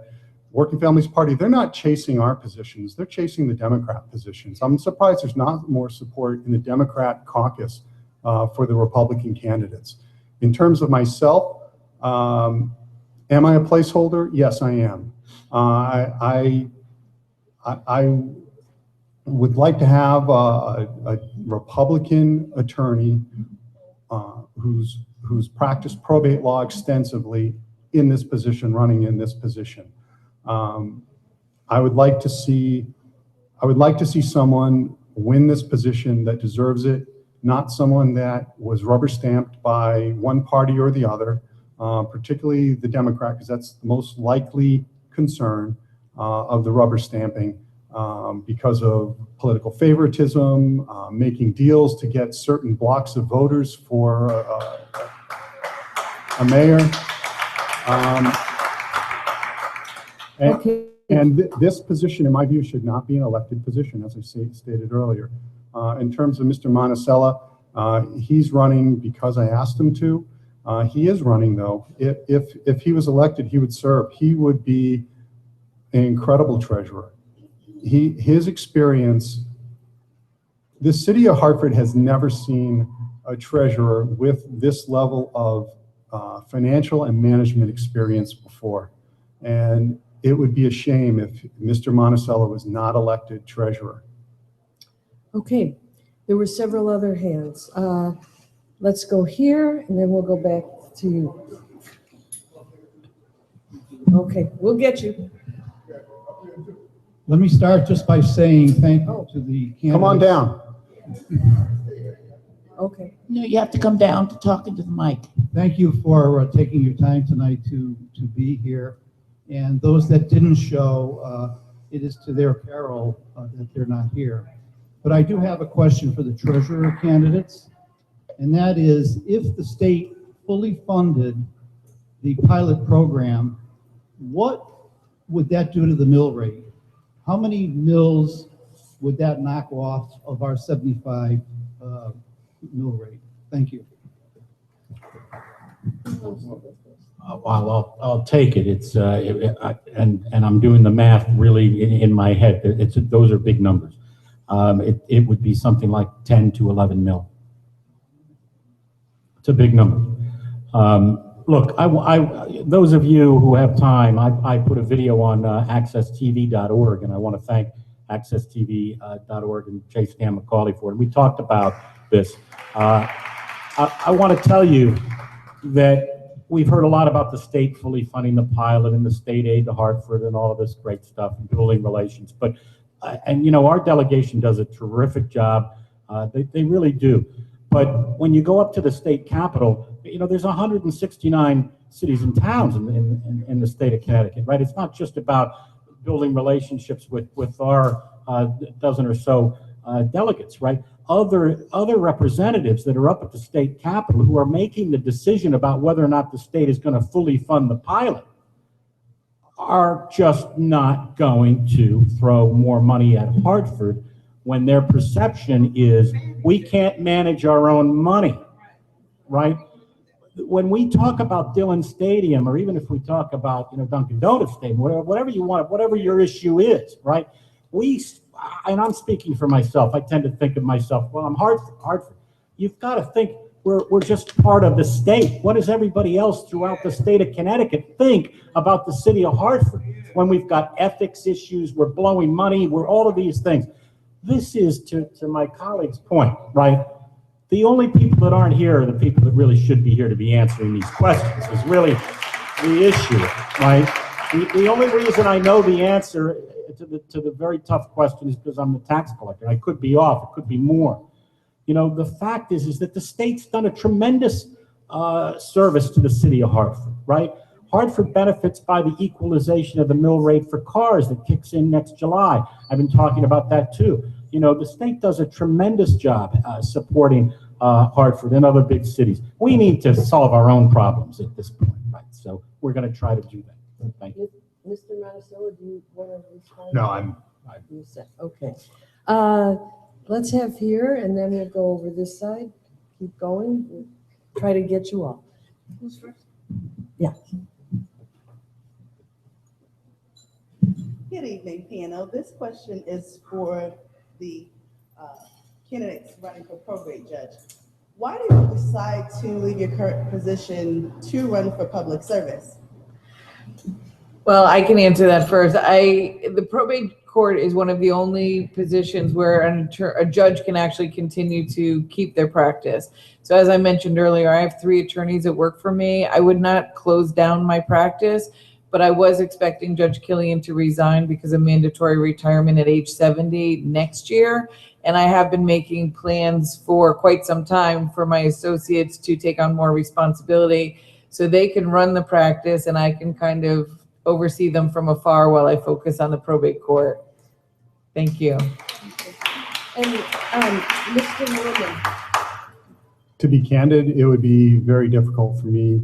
Working Families Party, they're not chasing our positions, they're chasing the Democrat positions. I'm surprised there's not more support in the Democrat caucus for the Republican candidates. In terms of myself, am I a placeholder? Yes, I am. I would like to have a Republican attorney who's practiced probate law extensively in this position, running in this position. I would like to see someone win this position that deserves it, not someone that was rubber stamped by one party or the other, particularly the Democrat, because that's the most likely concern of the rubber stamping because of political favoritism, making deals to get certain blocks of voters for a mayor. And this position, in my view, should not be an elected position, as I stated earlier. In terms of Mr. Monacella, he's running because I asked him to. He is running, though. If he was elected, he would serve. He would be an incredible treasurer. His experience, the city of Hartford has never seen a treasurer with this level of financial and management experience before. And it would be a shame if Mr. Monacella was not elected treasurer. Okay, there were several other hands. Let's go here, and then we'll go back to you. Okay, we'll get you. Let me start just by saying thank you to the candidates. Come on down. Okay. No, you have to come down to talk into the mic. Thank you for taking your time tonight to be here. And those that didn't show, it is to their peril that they're not here. But I do have a question for the treasurer candidates, and that is, if the state fully funded the pilot program, what would that do to the mill rate? How many mills would that knock off of our 75 mill rate? Thank you. I'll take it. It's and I'm doing the math really in my head. Those are big numbers. It would be something like 10 to 11 mil. It's a big number. Look, those of you who have time, I put a video on accesstv.org, and I want to thank accesstv.org, and Chase Dan McCauley for it. We talked about this. I want to tell you that we've heard a lot about the state fully funding the pilot and the state aid to Hartford and all of this great stuff and building relations. But, and you know, our delegation does a terrific job. They really do. But when you go up to the state capitol, you know, there's 169 cities and towns in the state of Connecticut, right? It's not just about building relationships with our dozen or so delegates, right? Other representatives that are up at the state capitol who are making the decision about whether or not the state is going to fully fund the pilot are just not going to throw more money at Hartford when their perception is we can't manage our own money, right? When we talk about Dillon Stadium, or even if we talk about, you know, Dunkin' Donuts Stadium, whatever you want, whatever your issue is, right? And I'm speaking for myself. I tend to think of myself, well, I'm Hartford. You've got to think we're just part of the state. What does everybody else throughout the state of Connecticut think about the city of Hartford when we've got ethics issues, we're blowing money, we're all of these things? This is, to my colleague's point, right? The only people that aren't here are the people that really should be here to be answering these questions is really the issue, right? The only reason I know the answer to the very tough question is because I'm the tax collector. I could be off, it could be more. You know, the fact is that the state's done a tremendous service to the city of Hartford, right? Hartford benefits by the equalization of the mill rate for cars that kicks in next July. I've been talking about that too. You know, the state does a tremendous job supporting Hartford and other big cities. We need to solve our own problems at this point, right? So we're going to try to do that. Thank you. Mr. Monacella, do you want to respond? No, I'm You said, okay. Let's have here, and then we'll go over this side. Keep going. We'll try to get you all. Who's first? Yeah. Good evening, panel. This question is for the candidates running for probate judge. Why did you decide to leave your current position to run for public service? Well, I can answer that first. The probate court is one of the only positions where a judge can actually continue to keep their practice. So as I mentioned earlier, I have 3 attorneys that work for me. I would not close down my practice, but I was expecting Judge Killian to resign because of mandatory retirement at age 70 next year. And I have been making plans for quite some time for my associates to take on more responsibility so they can run the practice and I can kind of oversee them from afar while I focus on the probate court. Thank you. And Mr. Lerman. To be candid, it would be very difficult for me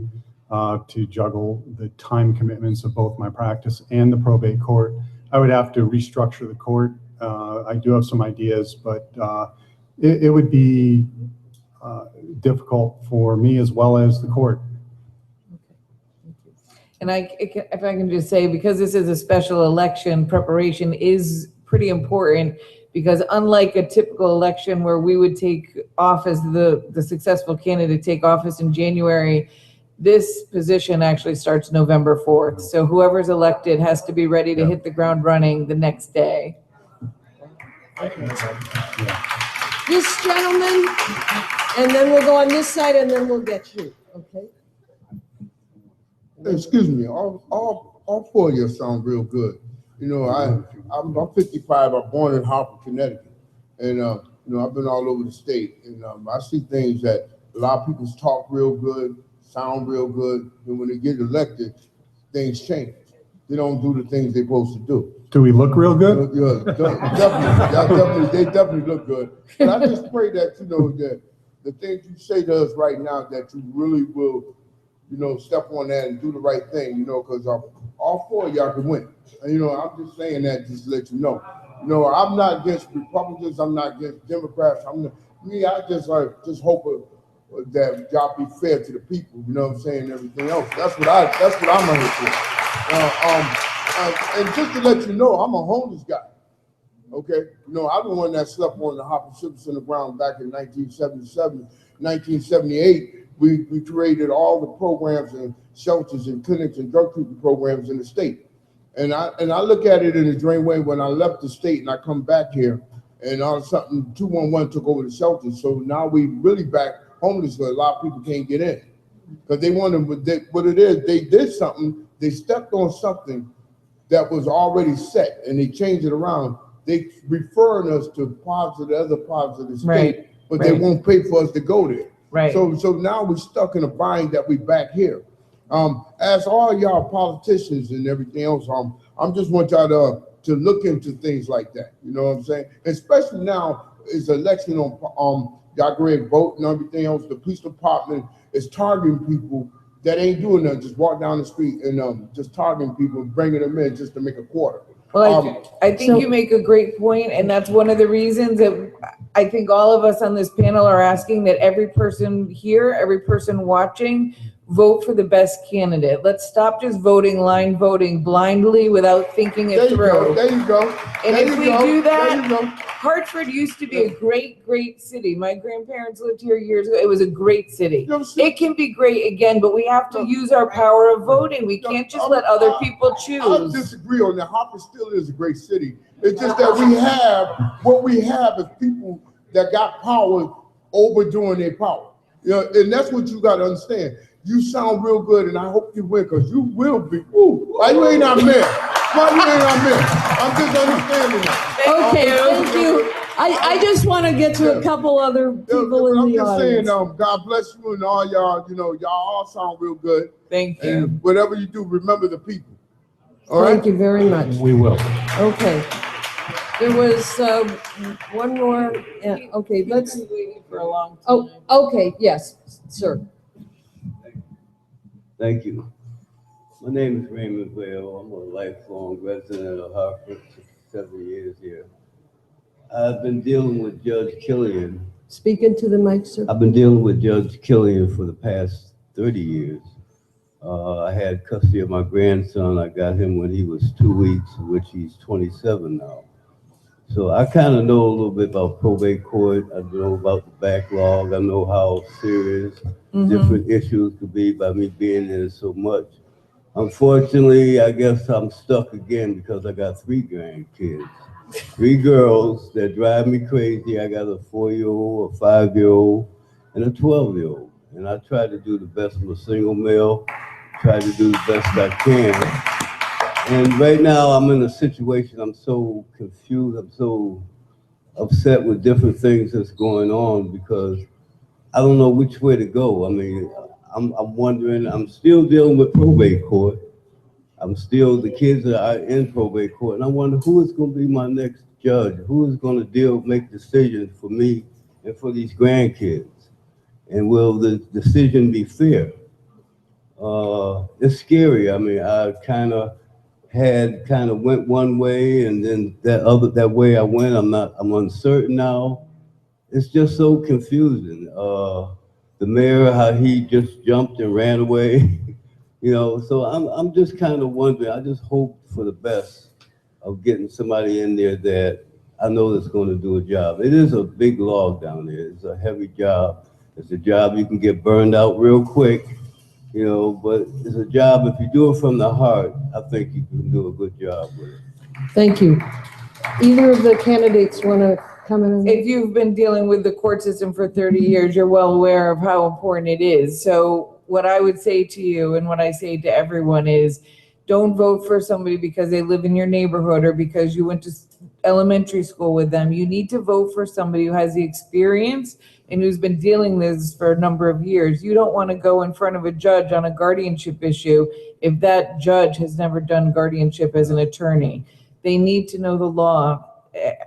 to juggle the time commitments of both my practice and the probate court. I would have to restructure the court. I do have some ideas, but it would be difficult for me as well as the court. And if I can just say, because this is a special election, preparation is pretty important because unlike a typical election where we would take office, the successful candidate take office in January, this position actually starts November 4th. So whoever's elected has to be ready to hit the ground running the next day. This gentleman, and then we'll go on this side, and then we'll get you, okay? Excuse me, all 4 of you sound real good. You know, I'm 55. I'm born in Hartford, Connecticut, and you know, I've been all over the state, and I see things that a lot of people talk real good, sound real good, and when they get elected, things change. They don't do the things they're supposed to do. Do we look real good? Yeah, definitely, they definitely look good. But I just pray that, you know, that the things you say to us right now, that you really will, you know, step on that and do the right thing, you know, because all 4 of y'all can win. And, you know, I'm just saying that just to let you know. You know, I'm not against Republicans. I'm not against Democrats. I just hope that y'all be fair to the people. You know what I'm saying? And everything else. That's what I'm here for. And just to let you know, I'm a homeless guy. Okay, you know, I'm the one that slept on the Hartford Civic Center ground back in 1977, 1978. We created all the programs and shelters and clinics and drug treatment programs in the state. And I look at it in a strange way when I left the state and I come back here, and all of a sudden 211 took over the shelters. So now we really back homeless, but a lot of people can't get in because they want them. What it is, they did something. They stepped on something that was already set, and they changed it around. They referring us to parts of the other parts of the state, but they won't pay for us to go there. Right. So now we're stuck in a bind that we back here. As all y'all politicians and everything else, I'm just want y'all to look into things like that. You know what I'm saying? Especially now is election on y'all go ahead and vote and everything else. The police department is targeting people that ain't doing nothing, just walk down the street and just targeting people, bringing them in just to make a quarter. Well, I think you make a great point, and that's one of the reasons that I think all of us on this panel are asking that every person here, every person watching, vote for the best candidate. Let's stop just line voting blindly without thinking it through. There you go. And if we do that, Hartford used to be a great city. My grandparents lived here years ago. It was a great city. It can be great again, but we have to use our power of voting. We can't just let other people choose. I disagree on that. Hartford still is a great city. It's just that what we have is people that got power overdoing their power. You know, and that's what you got to understand. You sound real good, and I hope you win, because you will be. Ooh, why you ain't not men? Why you ain't not men? I'm just understanding that. Okay, thank you. I just want to get to a couple other people in the audience. I'm just saying, God bless you and all y'all. You know, y'all all sound real good. Thank you. And whatever you do, remember the people. Thank you very much. We will. Okay. There was one more. Okay, let's. Been waiting for a long time. Oh, okay. Yes, sir. Thank you. My name is Raymond Vale. I'm a lifelong resident of Hartford, 7 years here. I've been dealing with Judge Killian. Speak into the mic, sir. I've been dealing with Judge Killian for the past 30 years. I had custody of my grandson. I got him when he was 2 weeks, which he's 27 now. So I kind of know a little bit about probate court. I know about the backlog. I know how serious different issues could be by me being there so much. Unfortunately, I guess I'm stuck again because I got 3 grandkids. 3 girls that drive me crazy. I got a 4-year-old, a 5-year-old, and a 12-year-old. And I try to do the best. I'm a single male, try to do the best I can. And right now I'm in a situation, I'm so confused, I'm so upset with different things that's going on because I don't know which way to go. I mean, I'm wondering, I'm still dealing with probate court. The kids are in probate court, and I wonder who is going to be my next judge, who is going to make decisions for me and for these grandkids, and will the decision be fair? It's scary. I mean, I kind of went one way, and then that way I went. I'm uncertain now. It's just so confusing. The mayor, how he just jumped and ran away. You know, so I'm just kind of wondering. I just hope for the best of getting somebody in there that I know that's going to do a job. It is a big log down there. It's a heavy job. It's a job you can get burned out real quick, you know, but it's a job, if you do it from the heart, I think you can do a good job with it. Thank you. Either of the candidates want to come in? If you've been dealing with the court system for 30 years, you're well aware of how important it is. So what I would say to you and what I say to everyone is, don't vote for somebody because they live in your neighborhood or because you went to elementary school with them. You need to vote for somebody who has the experience and who's been dealing this for a number of years. You don't want to go in front of a judge on a guardianship issue if that judge has never done guardianship as an attorney. They need to know the law.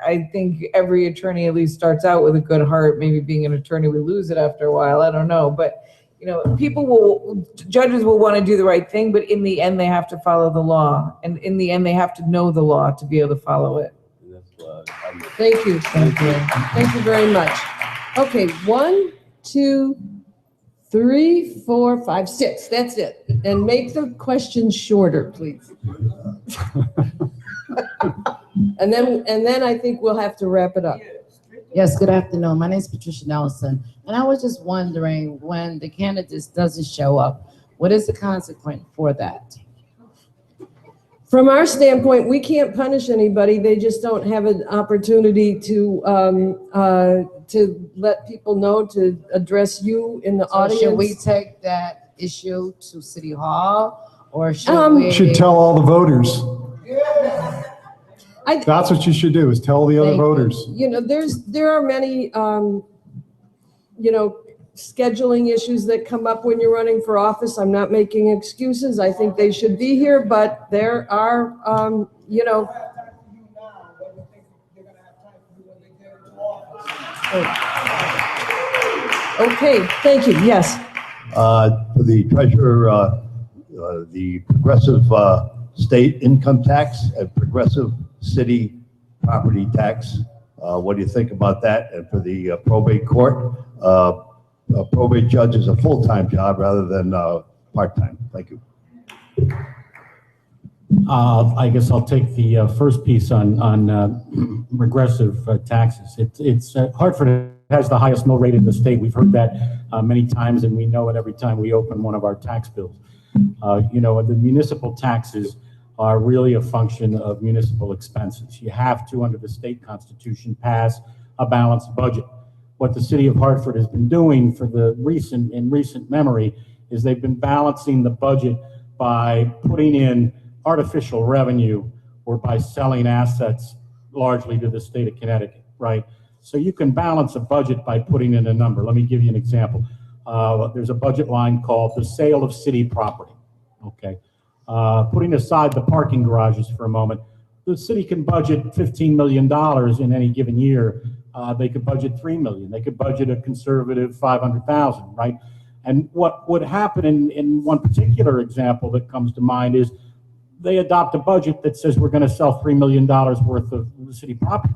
I think every attorney at least starts out with a good heart. Maybe being an attorney, we lose it after a while. I don't know. But you know, judges will want to do the right thing, but in the end, they have to follow the law. And in the end, they have to know the law to be able to follow it. Thank you. Thank you. Thank you very much. Okay, 1, 2, 3, 4, 5, 6. That's it. And make the questions shorter, please. And then I think we'll have to wrap it up. Yes, good afternoon. My name is Patricia Nelson. And I was just wondering, when the candidate doesn't show up, what is the consequence for that? From our standpoint, we can't punish anybody. They just don't have an opportunity to let people know, to address you in the So audience. should we take that issue to City Hall, or should we? You should tell all the voters. That's what you should do, is tell the other voters. You know, there are many, you know, scheduling issues that come up when you're running for office. I'm not making excuses. I think they should be here, but there are, you know. Okay, thank you. Yes. For the treasurer, the progressive state income tax and progressive city property tax. What do you think about that? And for the probate court, a probate judge is a full-time job rather than part-time. Thank you. I guess I'll take the first piece on regressive taxes. It's Hartford has the highest mill rate in the state. We've heard that many times, and we know it every time we open one of our tax bills. You know, the municipal taxes are really a function of municipal expenses. You have to, under the state constitution, pass a balanced budget. What the city of Hartford has been doing for the recent memory is they've been balancing the budget by putting in artificial revenue or by selling assets largely to the state of Connecticut, right? So you can balance a budget by putting in a number. Let me give you an example. There's a budget line called the sale of city property, okay? Putting aside the parking garages for a moment, the city can budget $15 million in any given year. They could budget $3 million. They could budget a conservative $500,000, right? And what would happen in one particular example that comes to mind is they adopt a budget that says we're going to sell $3 million worth of the city property.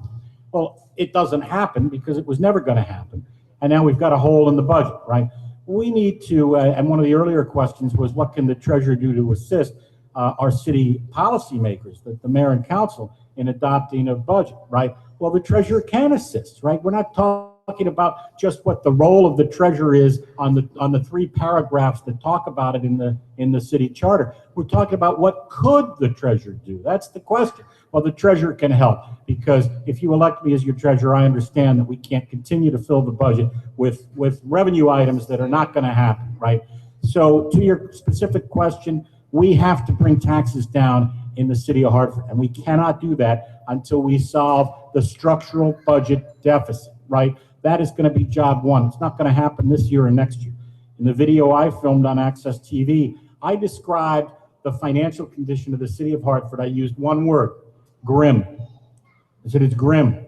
Well, it doesn't happen because it was never going to happen. And now we've got a hole in the budget, right? We need to, and one of the earlier questions was what can the treasurer do to assist our city policymakers, the mayor and council, in adopting a budget, right? Well, the treasurer can assist, right? We're not talking about just what the role of the treasurer is on the 3 paragraphs that talk about it in the city charter. We're talking about what could the treasurer do? That's the question. Well, the treasurer can help, because if you elect me as your treasurer, I understand that we can't continue to fill the budget with revenue items that are not going to happen, right? So to your specific question, we have to bring taxes down in the city of Hartford, and we cannot do that until we solve the structural budget deficit, right? That is going to be job one. It's not going to happen this year or next year. In the video I filmed on Access TV, I described the financial condition of the city of Hartford. I used one word: grim. I said it's grim.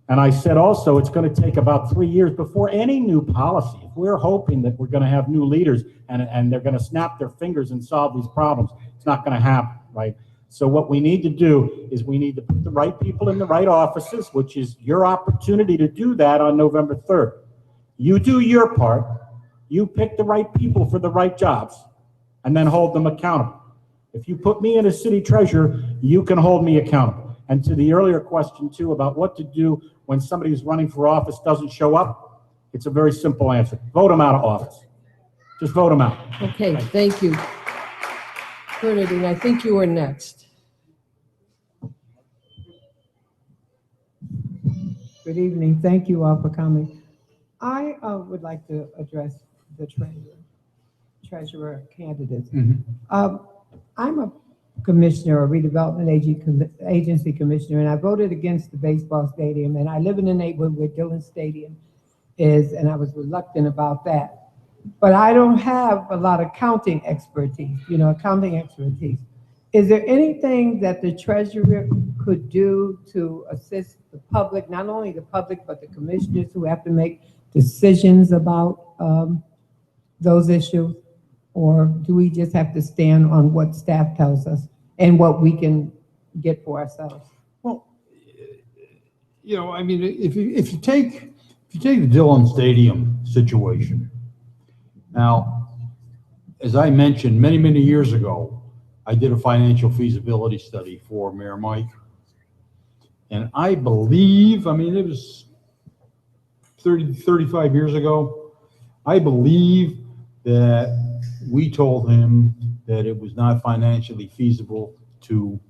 And I said also it's going to take about 3 years before any new policy. If we're hoping that we're going to have new leaders and they're going to snap their fingers and solve these problems, it's not going to happen, right? So what we need to do is we need to put the right people in the right offices, which is your opportunity to do that on November 3rd. You do your part. You pick the right people for the right jobs and then hold them accountable. If you put me in as city treasurer, you can hold me accountable. And to the earlier question too about what to do when somebody who's running for office doesn't show up, it's a very simple answer. Vote them out of office. Just vote them out. Okay, thank you. Bernadine, I think you were next. Good evening. Thank you all for coming. I would like to address the treasurer candidates. I'm a commissioner, a redevelopment agency commissioner, and I voted against the baseball stadium, and I live in a neighborhood where Dillon Stadium is, and I was reluctant about that. But I don't have a lot of accounting expertise. Is there anything that the treasurer could do to assist the public, not only the public, but the commissioners who have to make decisions about those issues? Or do we just have to stand on what staff tells us and what we can get for ourselves? Well, you know, I mean, if you take the Dillon Stadium situation, now, as I mentioned many years ago, I did a financial feasibility study for Mayor Mike, and I believe, I mean, it was 35 years ago. I believe that we told him that it was not financially feasible to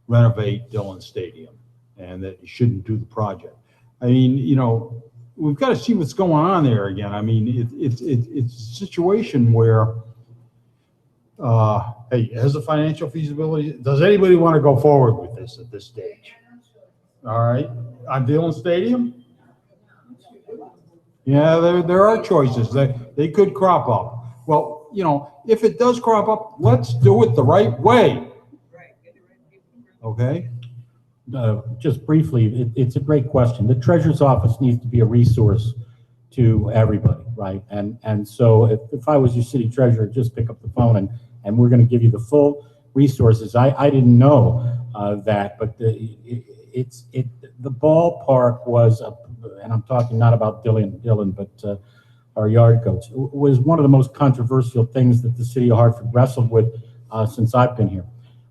renovate Dillon Stadium and that you shouldn't do the project. I mean, you know, we've got to see what's going on there again. I mean, it's a situation where, hey, has a financial feasibility? Does anybody want to go forward with this at this stage? All right, on Dillon Stadium? Yeah, there are choices that they could crop up. Well, you know, if it does crop up, let's do it the right way. Okay? Just briefly, it's a great question. The treasurer's office needs to be a resource to everybody, right? And so if I was your city treasurer, just pick up the phone and we're going to give you the full resources. I didn't know that, but the ballpark was, and I'm talking not about Dillon, but our yard goats, was one of the most controversial things that the city of Hartford wrestled with since I've been here.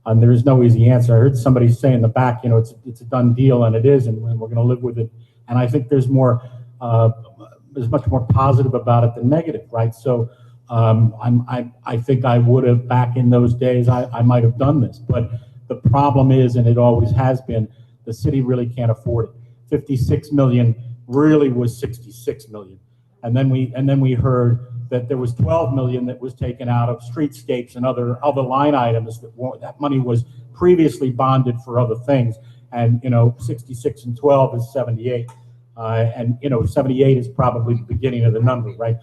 And there is no easy answer. I heard somebody say in the back, you know, it's a done deal, and it is, and we're going to live with it. And I think there's much more positive about it than negative, right? So I think I would have, back in those days, I might have done this. But the problem is, and it always has been, the city really can't afford it. 56 million really was 66 million. And then we heard that there was 12 million that was taken out of streetscapes and other line items that money was previously bonded for other things. And, you know, 66 and 12 is 78. And, you know, 78 is probably the beginning of the number, right?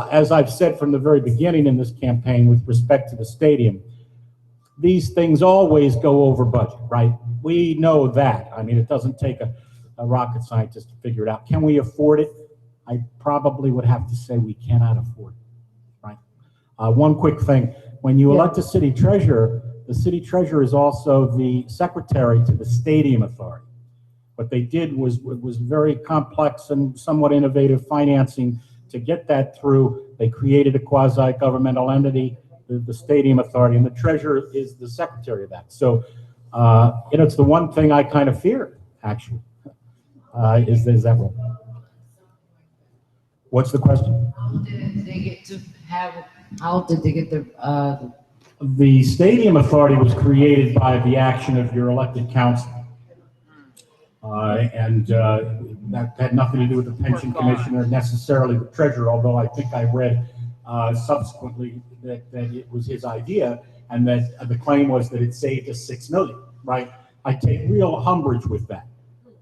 As I've said from the very beginning in this campaign with respect to the stadium, these things always go over budget, right? We know that. I mean, it doesn't take a rocket scientist to figure it out. Can we afford it? I probably would have to say we cannot afford it, right? One quick thing, when you elect a city treasurer, the city treasurer is also the secretary to the stadium authority. What they did was very complex and somewhat innovative financing to get that through. They created a quasi-governmental entity, the stadium authority, and the treasurer is the secretary of that. So, you know, it's the one thing I kind of fear, actually, is that role. What's the question? How did they get The stadium authority was created by the action of your elected council. And that had nothing to do with the pension commission or necessarily the treasurer, although I think I read subsequently that it was his idea, and that the claim was that it saved us $6 million, right? I take real umbrage with that,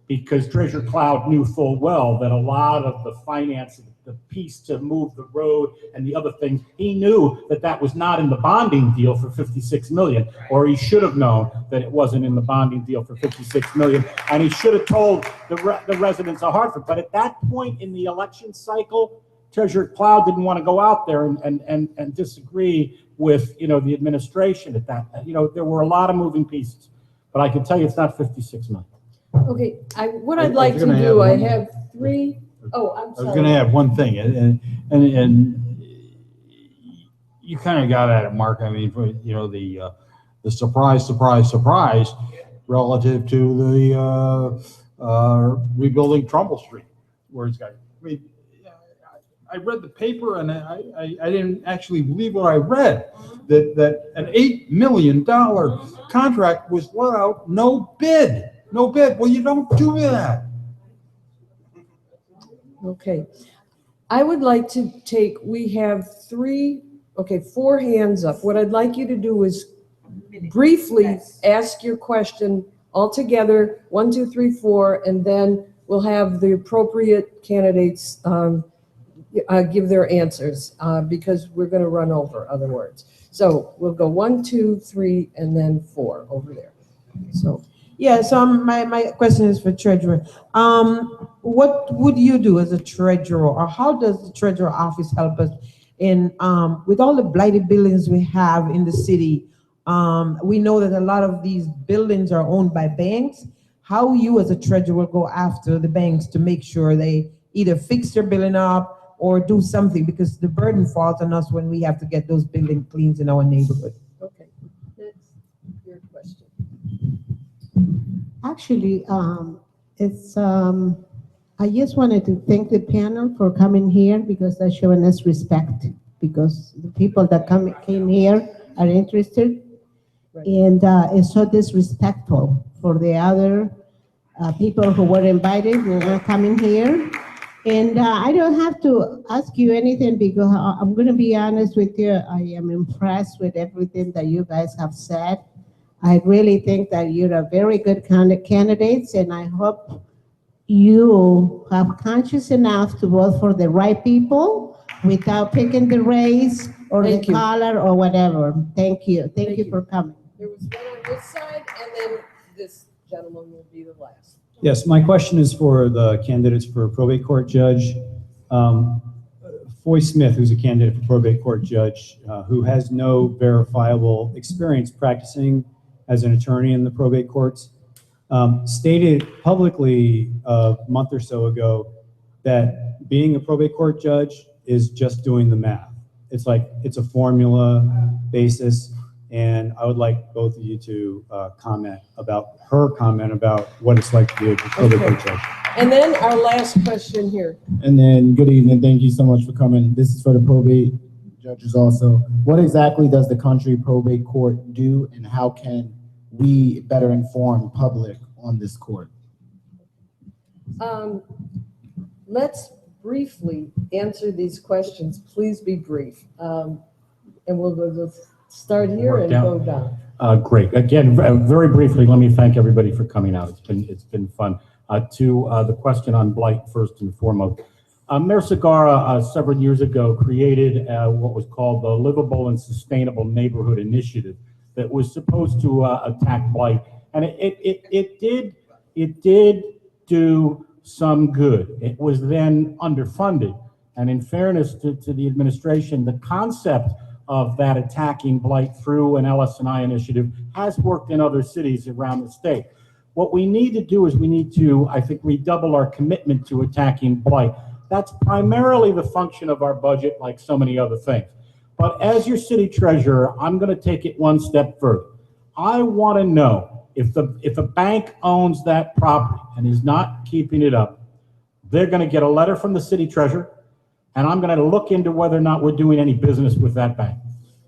because Treasurer Cloud knew full well that a lot of the finance, the piece to move the road and the other things, he knew that was not in the bonding deal for $56 million, or he should have known that it wasn't in the bonding deal for $56 million, and he should have told the residents of Hartford. But at that point in the election cycle, Treasurer Cloud didn't want to go out there and disagree with, you know, the administration at that. You know, there were a lot of moving pieces, but I can tell you it's not $56 million. Okay, what I'd like to do, I have three. Oh, I'm sorry. I was going to add one thing, and you kind of got at it, Mark. I mean, you know, the surprise relative to the rebuilding Trumbull Street, where it's got. I mean, I read the paper and I didn't actually believe what I read. That an $8 million contract was let out, no bid. No bid. Well, you don't do that. Okay. I would like to we have four hands up. What I'd like you to do is briefly ask your question all together, 1, 2, 3, 4, and then we'll have the appropriate candidates give their answers because we're going to run over other words. So we'll go 1, 2, 3, and then 4 over there. So. Yeah, so my question is for treasurer. What would you do as a treasurer, or how does the treasurer office help us in with all the blighted buildings we have in the city? We know that a lot of these buildings are owned by banks. How you as a treasurer will go after the banks to make sure they either fix their building up or do something, because the burden falls on us when we have to get those buildings cleaned in our neighborhood. Okay, that's your question. Actually, I just wanted to thank the panel for coming here, because they're showing us respect, because the people that came here are interested. And it's so disrespectful for the other people who were invited and are coming here. And I don't have to ask you anything because I'm going to be honest with you. I am impressed with everything that you guys have said. I really think that you're a very good candidates, and I hope you have conscience enough to vote for the right people without picking the race or the color or whatever. Thank you. Thank you for coming. There was one on this side, and then this gentleman will be the last. Yes, my question is for the candidates for probate court judge. Foye Smith, who's a candidate for probate court judge, who has no verifiable experience practicing as an attorney in the probate courts, stated publicly a month or so ago that being a probate court judge is just doing the math. It's like, it's a formula basis. And I would like both of you to comment about what it's like to be a probate court judge. And then our last question here. And then, good evening. Thank you so much for coming. This is for the probate judges also. What exactly does the country probate court do, and how can we better inform public on this court? Let's briefly answer these questions. Please be brief. And we'll start here and go down. Great. Again, very briefly, let me thank everybody for coming out. It's been fun. To the question on blight, first and foremost. Mayor Segarra, several years ago, created what was called the Livable and Sustainable Neighborhood Initiative that was supposed to attack blight. And it did do some good. It was then underfunded. And in fairness to the administration, the concept of that attacking blight through an LS&I initiative has worked in other cities around the state. What we need to do is we need to, I think, redouble our commitment to attacking blight. That's primarily the function of our budget, like so many other things. But as your city treasurer, I'm going to take it one step further. I want to know if a bank owns that property and is not keeping it up, they're going to get a letter from the city treasurer, and I'm going to look into whether or not we're doing any business with that bank.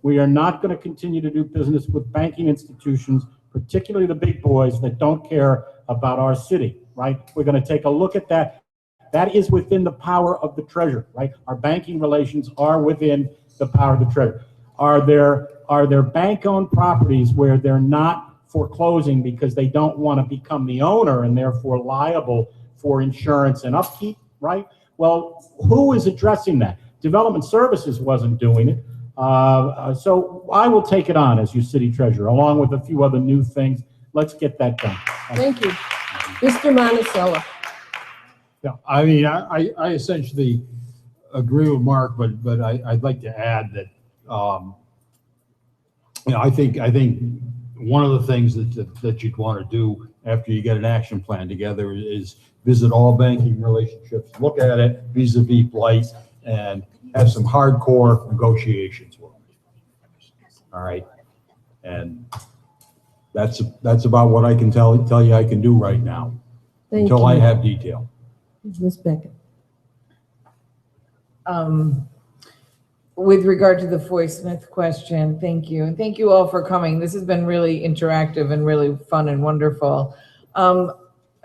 We are not going to continue to do business with banking institutions, particularly the big boys that don't care about our city, right? We're going to take a look at that. That is within the power of the treasurer, right? Our banking relations are within the power of the treasurer. Are there bank-owned properties where they're not foreclosing because they don't want to become the owner and therefore liable for insurance and upkeep, right? Well, who is addressing that? Development Services wasn't doing it. So I will take it on as your city treasurer, along with a few other new things. Let's get that done. Thank you. Mr. Monacella. Yeah, I mean, I essentially agree with Mark, but I'd like to add that, I think one of the things that you'd want to do after you get an action plan together is visit all banking relationships, look at it vis-a-vis blight, and have some hardcore negotiations with them. All right, and that's about what I can tell you I can do right now. Until I have detail. Ms. Beckett. With regard to the Foye Smith question, thank you. And thank you all for coming. This has been really interactive and really fun and wonderful.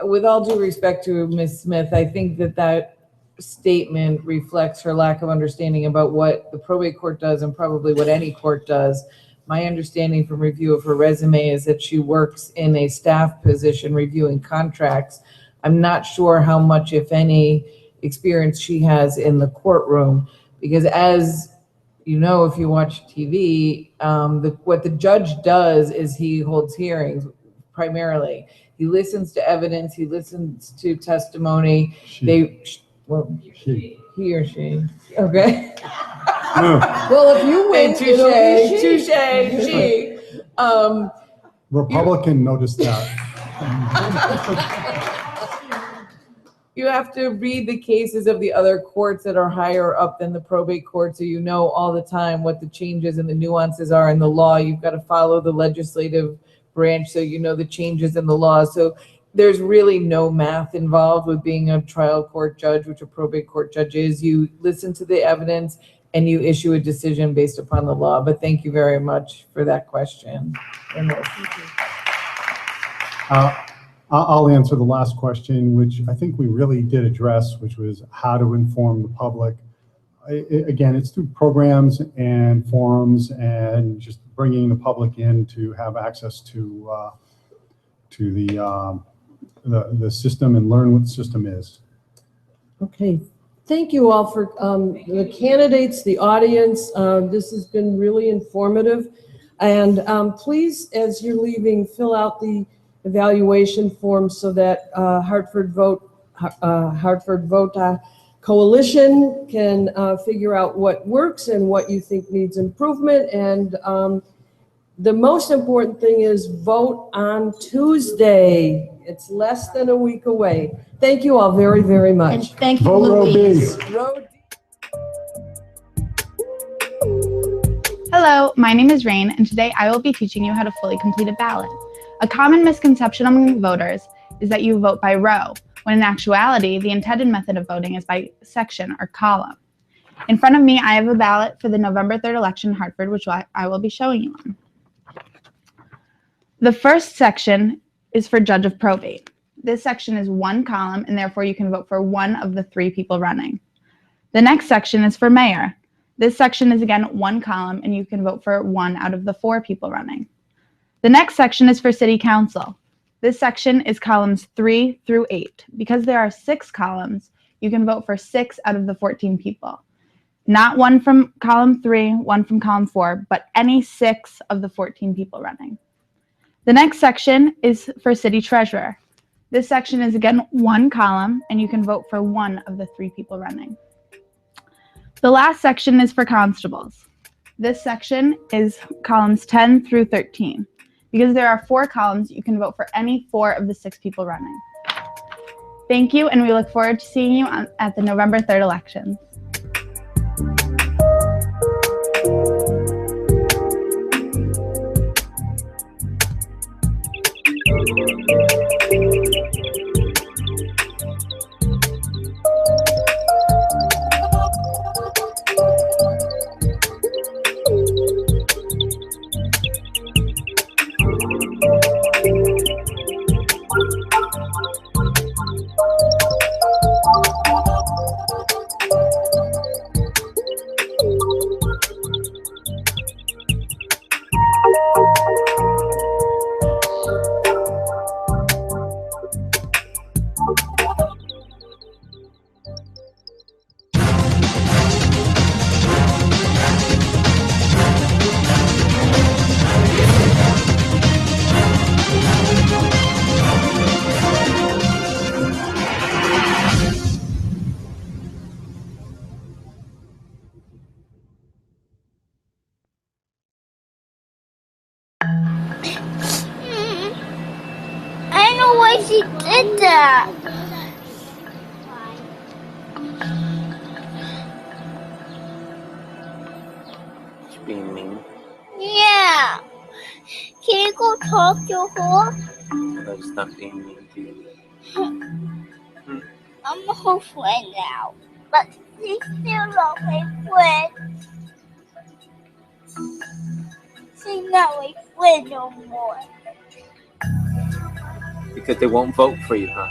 With all due respect to Ms. Smith, I think that statement reflects her lack of understanding about what the probate court does and probably what any court does. My understanding from review of her resume is that she works in a staff position reviewing contracts. I'm not sure how much, if any, experience she has in the courtroom, because as you know, if you watch TV, what the judge does is he holds hearings primarily. He listens to evidence, he listens to testimony. He or she. Okay. Well, if you win, touche, she. Republican noticed that. You have to read the cases of the other courts that are higher up than the probate court, so you know all the time what the changes and the nuances are in the law. You've got to follow the legislative branch so you know the changes in the law. So there's really no math involved with being a trial court judge, which a probate court judge is. You listen to the evidence, and you issue a decision based upon the law. But thank you very much for that question. I'll answer the last question, which I think we really did address, which was how to inform the public. Again, it's through programs and forums and just bringing the public in to have access to the system and learn what the system is. Okay, thank you all for the candidates, the audience. This has been really informative. And please, as you're leaving, fill out the evaluation form so that Hartford Vote Coalition can figure out what works and what you think needs improvement. And the most important thing is vote on Tuesday. It's less than a week away. Thank you all very, very much. And thank you, Vote Louise. Row Hello, my name is Rain, and today I will be teaching you how to fully complete a ballot. A common misconception among voters is that you vote by row, when in actuality, the intended method of voting is by section or column. In front of me, I have a ballot for the November 3rd election in Hartford, which I will be showing you on. The first section is for Judge of Probate. This section is one column, and therefore you can vote for one of the 3 people running. The next section is for Mayor. This section is again one column, and you can vote for 1 out of the 4 people running. The next section is for City Council. This section is columns 3 through 8. Because there are 6 columns, you can vote for 6 out of the 14 people. Not 1 from column 3, 1 from column 4, but any 6 of the 14 people running. The next section is for City Treasurer. This section is again one column, and you can vote for 1 of the 3 people running. The last section is for Constables. This section is columns 10 through 13. Because there are 4 columns, you can vote for any 4 of the 6 people running. Thank you, and we look forward to seeing you at the November 3rd elections. I know why she did that. She's being mean. Yeah. Can you go talk to her? Let's stop being mean to you. I'm her friend now, but she's still not my friend. She's not my friend no more. Because they won't vote for you, huh?